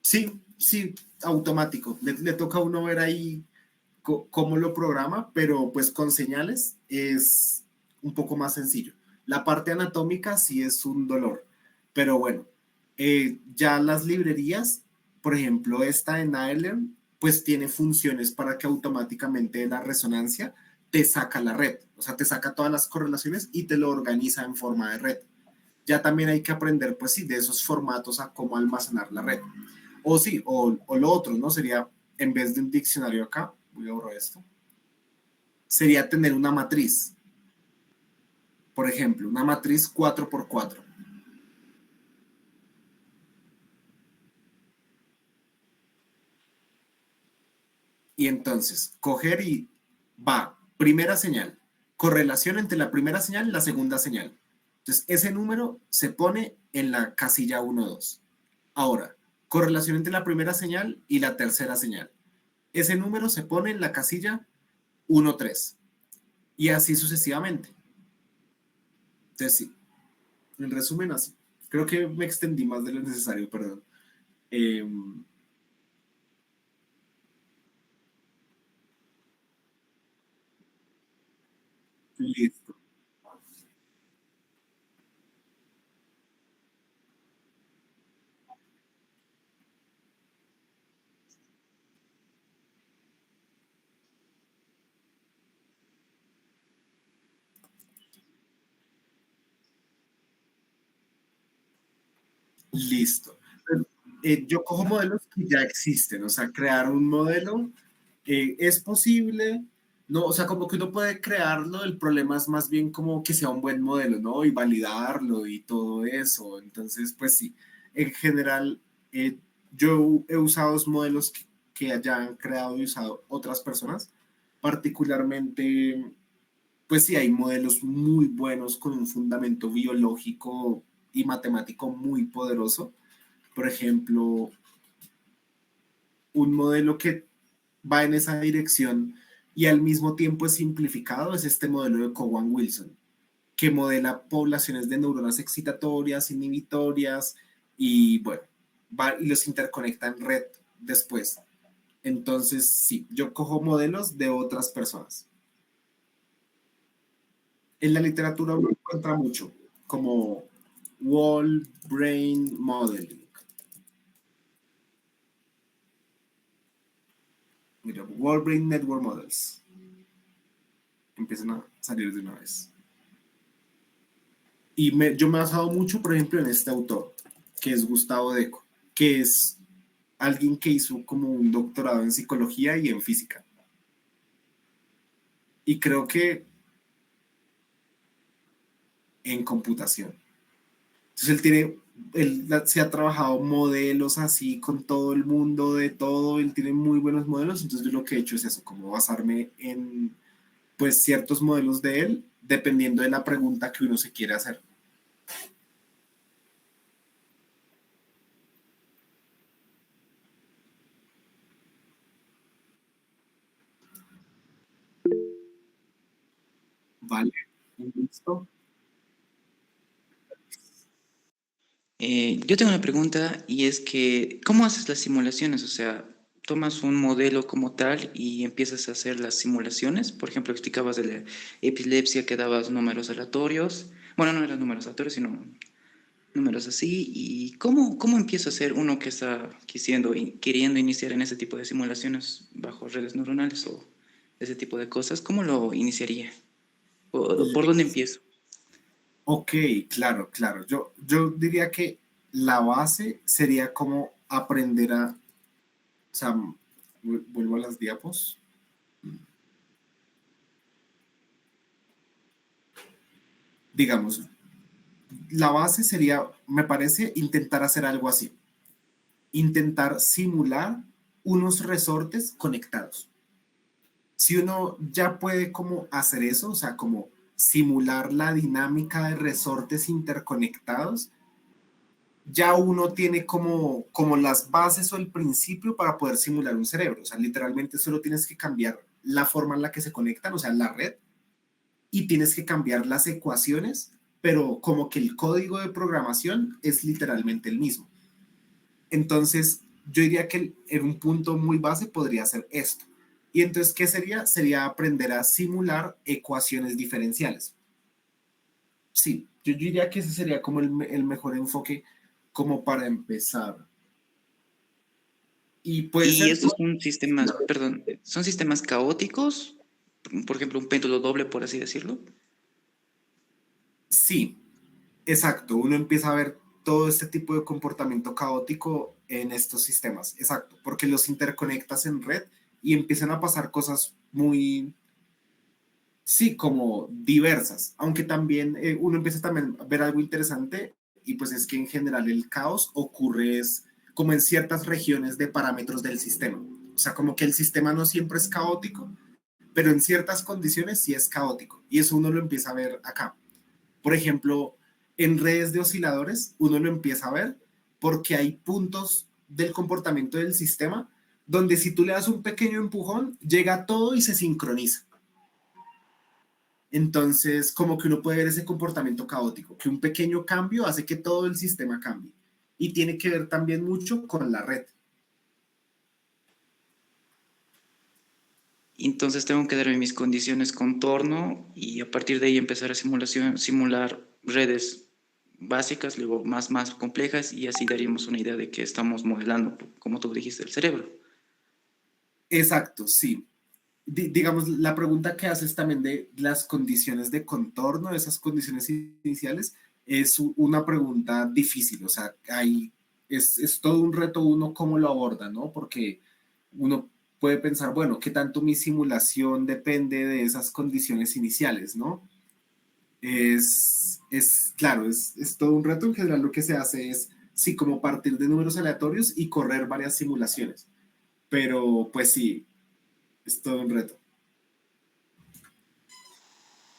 Speaker 2: sí, sí, automático. Le toca a uno ver ahí cómo lo programa, pero pues con señales es un poco más sencillo. La parte anatómica sí es un dolor, pero bueno, ya las librerías, por ejemplo, esta en Ireland, pues tiene funciones para que automáticamente la resonancia te saca la red, o sea, te saca todas las correlaciones y te lo organiza en forma de red. Ya también hay que aprender, pues sí, de esos formatos a cómo almacenar la red. O sí, o lo otro, ¿no? Sería, en vez de un diccionario acá, voy a borrar esto, sería tener una matriz. Por ejemplo, una matriz 4x4. Y entonces, coger y va, primera señal, correlación entre la primera señal y la segunda señal. Entonces, ese número se pone en la casilla 1, 2. Ahora, correlación entre la primera señal y la tercera señal. Ese número se pone en la casilla 1, 3. Y así sucesivamente. Entonces, sí, en resumen, así. Creo que me extendí más de lo necesario, perdón. Eh, listo. Listo. Yo cojo modelos que ya existen, o sea, crear un modelo es posible, no, o sea, como que uno puede crearlo, el problema es más bien como que sea un buen modelo, ¿no? Y validarlo y todo eso. Entonces, pues sí, en general, yo he usado los modelos que hayan creado y usado otras personas, particularmente, pues sí, hay modelos muy buenos con un fundamento biológico y matemático muy poderoso. Por ejemplo, un modelo que va en esa dirección y al mismo tiempo es simplificado es este modelo de Cowan-Wilson, que modela poblaciones de neuronas excitatorias, inhibitorias y bueno, va y los interconecta en red después. Entonces, sí, yo cojo modelos de otras personas. En la literatura uno encuentra mucho, como Wall Brain Modeling. Mira, Wall Brain Network Models. Empiezan a salir de una vez. Y yo me he basado mucho, por ejemplo, en este autor, que es Gustavo Deco, que es alguien que hizo como un doctorado en psicología y en física. Y creo que en computación. Entonces él se ha trabajado modelos así con todo el mundo, de todo, él tiene muy buenos modelos, entonces yo lo que he hecho es eso, como basarme en pues ciertos modelos de él, dependiendo de la pregunta que uno se quiere hacer. Vale, un gusto.
Speaker 4: Yo tengo una pregunta y es que, ¿cómo haces las simulaciones? O sea, tomas un modelo como tal y empiezas a hacer las simulaciones. Por ejemplo, explicabas de la epilepsia que dabas números aleatorios. Bueno, no eran números aleatorios, sino números así. ¿Y cómo empieza a ser uno que está queriendo iniciar en ese tipo de simulaciones bajo redes neuronales o ese tipo de cosas? ¿Cómo lo iniciaría? ¿O por dónde empiezo?
Speaker 2: Ok, claro, claro. Yo diría que la base sería como aprender a, o sea, vuelvo a las diapos. Digamos, la base sería, me parece, intentar hacer algo así. Intentar simular unos resortes conectados. Si uno ya puede como hacer eso, o sea, como simular la dinámica de resortes interconectados, ya uno tiene como las bases o el principio para poder simular un cerebro. O sea, literalmente solo tienes que cambiar la forma en la que se conectan, o sea, la red, y tienes que cambiar las ecuaciones, pero como que el código de programación es literalmente el mismo. Entonces, yo diría que en un punto muy base podría ser esto. Y entonces, ¿qué sería? Sería aprender a simular ecuaciones diferenciales. Sí, yo diría que ese sería como el mejor enfoque como para empezar. Y puede
Speaker 4: Y
Speaker 2: ser,
Speaker 4: estos son sistemas, perdón, son sistemas caóticos, por ejemplo, un péndulo doble, por así decirlo.
Speaker 2: sí, exacto. Uno empieza a ver todo este tipo de comportamiento caótico en estos sistemas. Exacto, porque los interconectas en red y empiezan a pasar cosas muy, sí, como diversas. Aunque también uno empieza también a ver algo interesante y pues es que en general el caos ocurre es como en ciertas regiones de parámetros del sistema. O sea, como que el sistema no siempre es caótico, pero en ciertas condiciones sí es caótico. Y eso uno lo empieza a ver acá. Por ejemplo, en redes de osciladores, uno lo empieza a ver porque hay puntos del comportamiento del sistema donde si tú le das un pequeño empujón, llega todo y se sincroniza. Entonces, como que uno puede ver ese comportamiento caótico, que un pequeño cambio hace que todo el sistema cambie. Y tiene que ver también mucho con la red.
Speaker 4: Entonces tengo que darme mis condiciones contorno y a partir de ahí empezar a simular redes básicas, luego más complejas y así daríamos una idea de que estamos modelando, como tú dijiste, el cerebro.
Speaker 2: Exacto, sí. Digamos, la pregunta que haces también de las condiciones de contorno, esas condiciones iniciales, es una pregunta difícil. O sea, es todo un reto uno cómo lo aborda, ¿no? Porque uno puede pensar, bueno, ¿qué tanto mi simulación depende de esas condiciones iniciales, ¿no? Claro, es todo un reto. En general lo que se hace es, sí, como partir de números aleatorios y correr varias simulaciones. Pero pues sí, es todo un reto.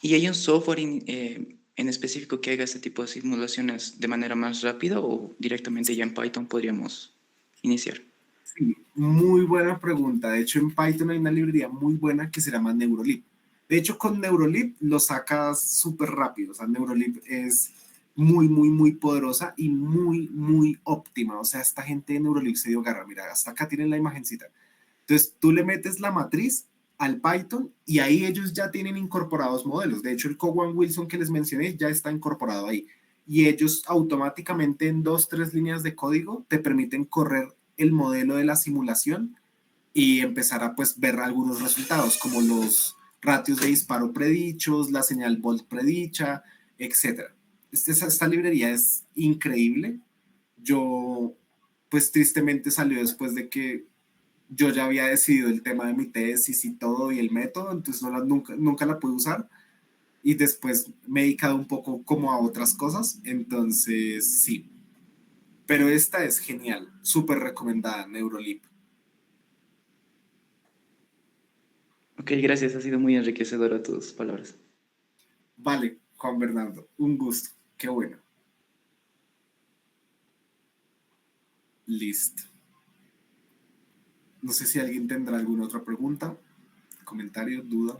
Speaker 4: ¿Y hay un software en específico que haga este tipo de simulaciones de manera más rápida o directamente ya en Python podríamos iniciar?
Speaker 2: Sí, muy buena pregunta. De hecho, en Python hay una librería muy buena que se llama Neurolib. De hecho, con Neurolib lo sacas súper rápido. O sea, Neurolib es muy poderosa y muy óptima. O sea, esta gente de Neurolib se dio garra. Mira, hasta acá tienen la imagencita. Entonces, tú le metes la matriz al Python y ahí ellos ya tienen incorporados modelos. De hecho, el Cowan Wilson que les mencioné ya está incorporado ahí. Y ellos automáticamente en 2, 3 líneas de código te permiten correr el modelo de la simulación y empezar a pues ver algunos resultados como los ratios de disparo predichos, la señal volt predicha, etcétera. Esta librería es increíble. Yo pues tristemente salió después de que yo ya había decidido el tema de mi tesis y todo y el método, entonces nunca la pude usar y después me he dedicado un poco como a otras cosas, entonces sí, pero esta es genial, súper recomendada, Neurolip.
Speaker 4: Ok, gracias, ha sido muy enriquecedora tus palabras.
Speaker 2: Vale, Juan Bernardo, un gusto, qué bueno. Listo. No sé si alguien tendrá alguna otra pregunta, comentario, duda.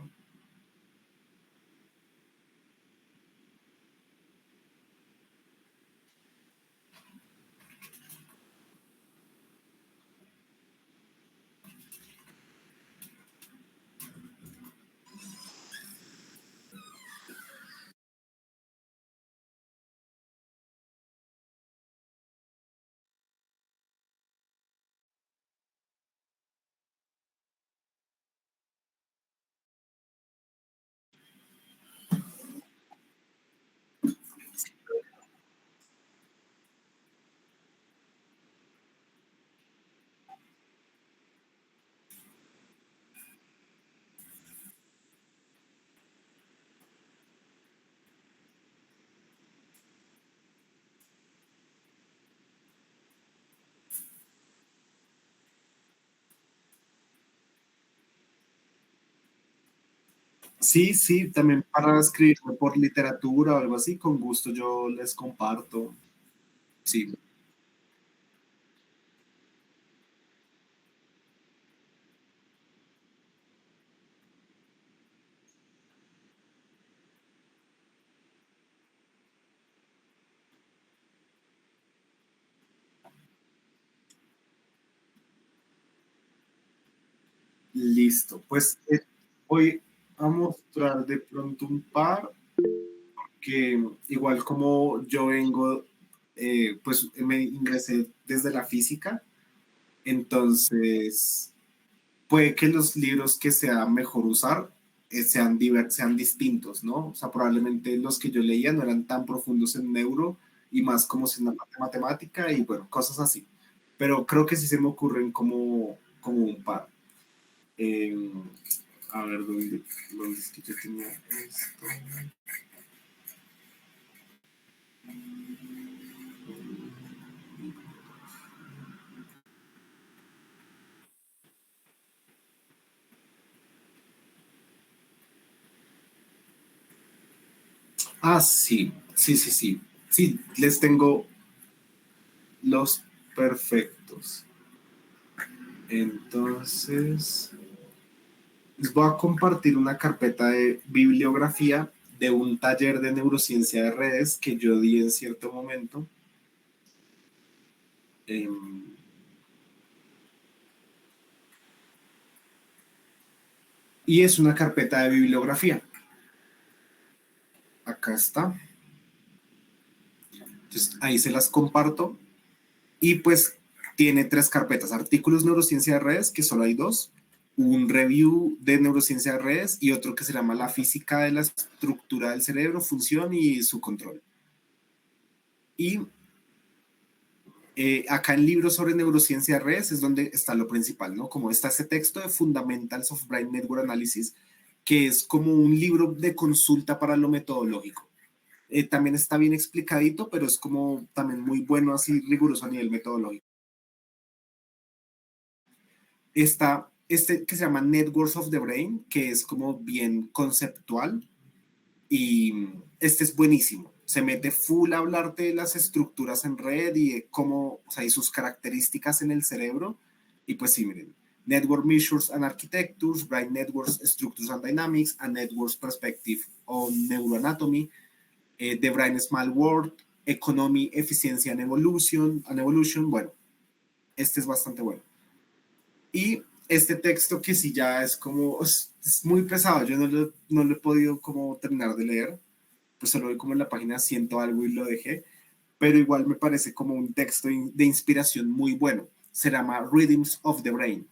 Speaker 2: Sí, sí, también para escribirme por literatura o algo así, con gusto yo les comparto. Sí, listo. Pues voy a mostrar de pronto un par que igual como yo vengo, pues me ingresé desde la física, entonces puede que los libros que sea mejor usar sean distintos, ¿no? O sea, probablemente los que yo leía no eran tan profundos en neuro y más como si una parte matemática y bueno, cosas así. Pero creo que sí se me ocurren como un par. Eh, a ver, ¿dónde es que yo tenía esto? Ah, sí, sí, sí, sí. Sí, les tengo los perfectos. Entonces, les voy a compartir una carpeta de bibliografía de un taller de neurociencia de redes que yo di en cierto momento. Eh, y es una carpeta de bibliografía. Acá está. Entonces, ahí se las comparto. Y pues tiene tres carpetas. Artículos neurociencia de redes, que solo hay dos. Un review de neurociencia de redes y otro que se llama la física de la estructura del cerebro, función y su control. Y acá en libros sobre neurociencia de redes es donde está lo principal, ¿no? Como está ese texto de Fundamentals of Brain Network Analysis, que es como un libro de consulta para lo metodológico. También está bien explicadito, pero es como también muy bueno, así riguroso a nivel metodológico. Está este que se llama Networks of the Brain, que es como bien conceptual y este es buenísimo. Se mete full a hablarte de las estructuras en red y de cómo, o sea, y sus características en el cerebro. Y pues sí, miren, Network Measures and Architectures, Brain Networks, Structures and Dynamics, a Networks Perspective on Neuroanatomy, The Brain Small World, Economy, Efficiency and Evolution. Bueno, este es bastante bueno. Y este texto que sí ya es como, es muy pesado, yo no lo he podido como terminar de leer, pues solo vi como en la página ciento algo y lo dejé, pero igual me parece como un texto de inspiración muy bueno. Se llama Rhythms of the Brain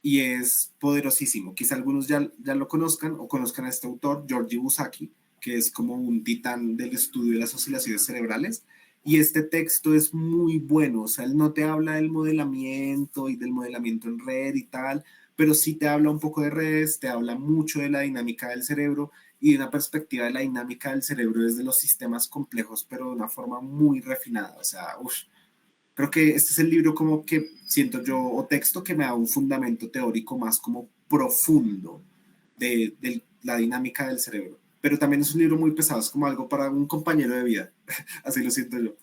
Speaker 2: y es poderosísimo. Quizá algunos ya lo conozcan o conozcan a este autor, Georgi Busaki, que es como un titán del estudio de las oscilaciones cerebrales. Y este texto es muy bueno, o sea, él no te habla del modelamiento y del modelamiento en red y tal, pero sí te habla un poco de redes, te habla mucho de la dinámica del cerebro y de una perspectiva de la dinámica del cerebro desde los sistemas complejos, pero de una forma muy refinada. O sea, creo que este es el libro como que siento yo, o texto que me da un fundamento teórico más como profundo de la dinámica del cerebro. Pero también es un libro muy pesado, es como algo para un compañero de vida, así lo siento yo.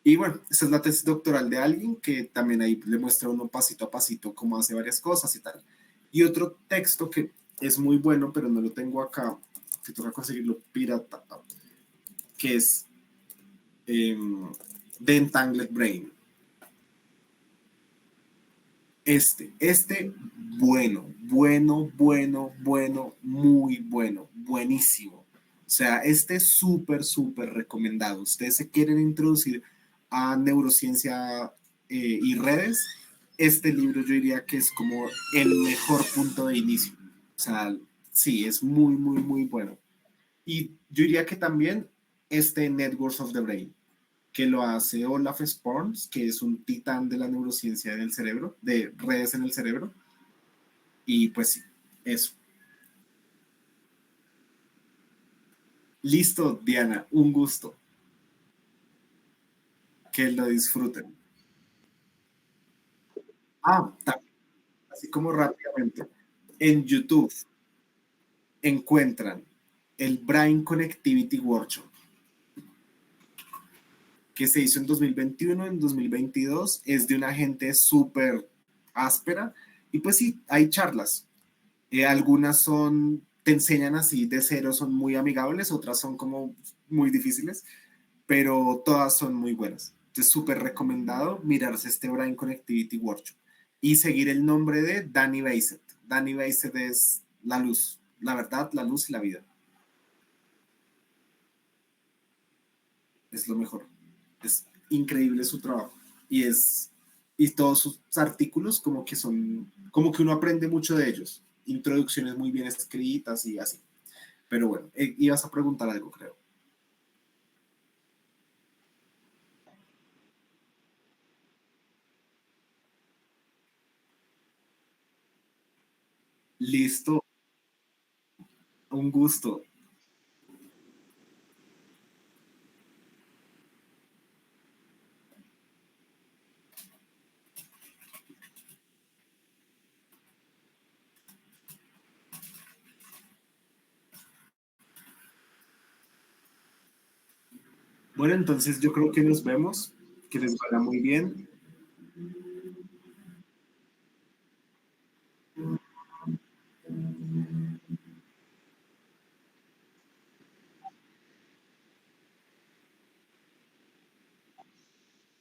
Speaker 2: Y bueno, esta es la tesis doctoral de alguien que también ahí le muestra uno pasito a pasito cómo hace varias cosas y tal. Y otro texto que es muy bueno, pero no lo tengo acá, que toca conseguirlo pirata, que es eh, The Entangled Brain. Este, bueno, muy bueno, buenísimo. O sea, este es súper, súper recomendado. Ustedes se quieren introducir a neurociencia y redes, este libro yo diría que es como el mejor punto de inicio. O sea, sí, es muy, muy, muy bueno. Y yo diría que también este Networks of the Brain que lo hace Olaf Sporns, que es un titán de la neurociencia del cerebro, de redes en el cerebro. Y pues sí, eso. Listo, Diana, un gusto. Que lo disfruten. Ah, así como rápidamente. En YouTube, encuentran el Brain Connectivity Workshop, que se hizo en 2021, en 2022, es de una gente súper áspera, y pues sí, hay charlas. Algunas son, te enseñan así de cero, son muy amigables, otras son como muy difíciles, pero todas son muy buenas. Entonces, súper recomendado mirarse este Brain Connectivity Workshop y seguir el nombre de Danny Bassett. Danny Bassett es la luz, la verdad, la luz y la vida. Es lo mejor. Es increíble su trabajo. Y es, y todos sus artículos como que son, como que uno aprende mucho de ellos. Introducciones muy bien escritas y así. Pero bueno, ibas a preguntar algo, creo. Listo, un gusto. Bueno, entonces yo creo que nos vemos, que les vaya muy bien.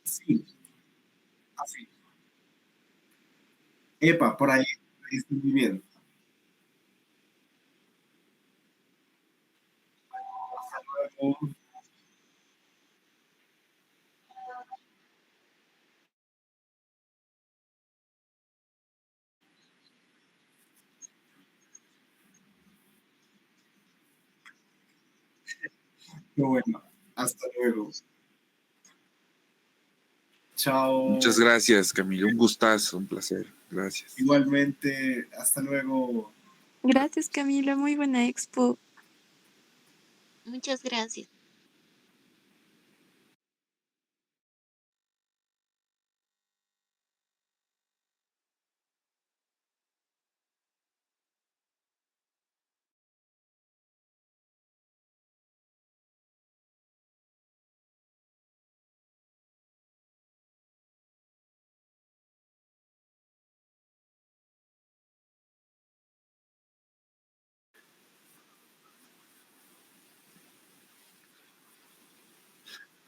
Speaker 2: Sí, así. Epa, por ahí, está muy bien. Luego, qué bueno, hasta luego.
Speaker 3: Muchas
Speaker 2: Chao.
Speaker 3: gracias, Camilo. Un gustazo, un placer. Gracias.
Speaker 2: Igualmente, hasta luego.
Speaker 5: Gracias, Camila, muy buena expo.
Speaker 6: Muchas gracias.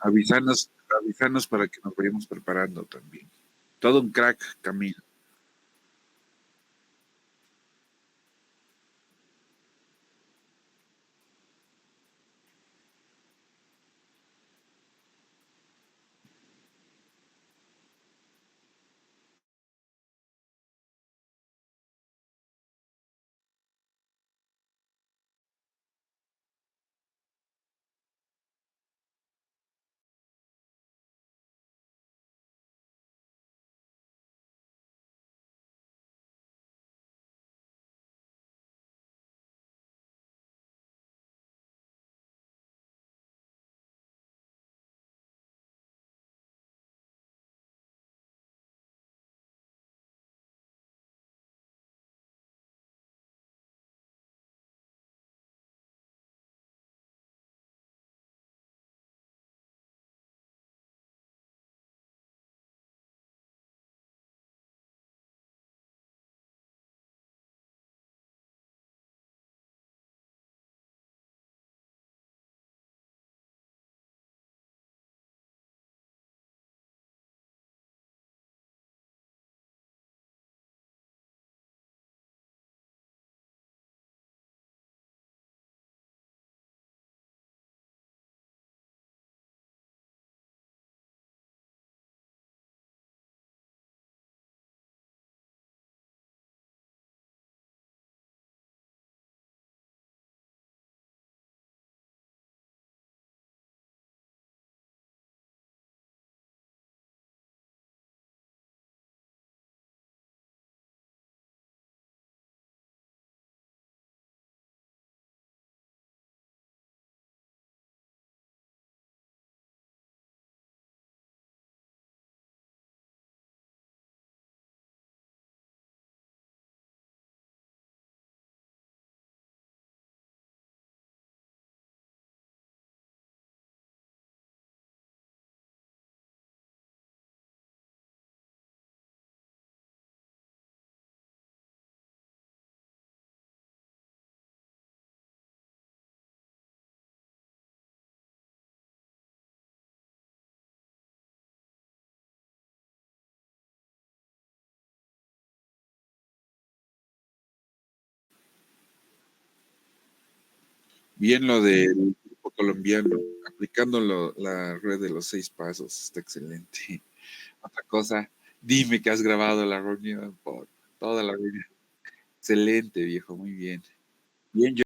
Speaker 3: Avísanos, avísanos para que nos vayamos preparando también. Todo un crack, Camilo. Bien lo del grupo colombiano, aplicando la red de los 6 pasos, está excelente. Otra cosa, dime que has grabado la reunión por toda la reunión. Excelente, viejo, muy bien. Bien,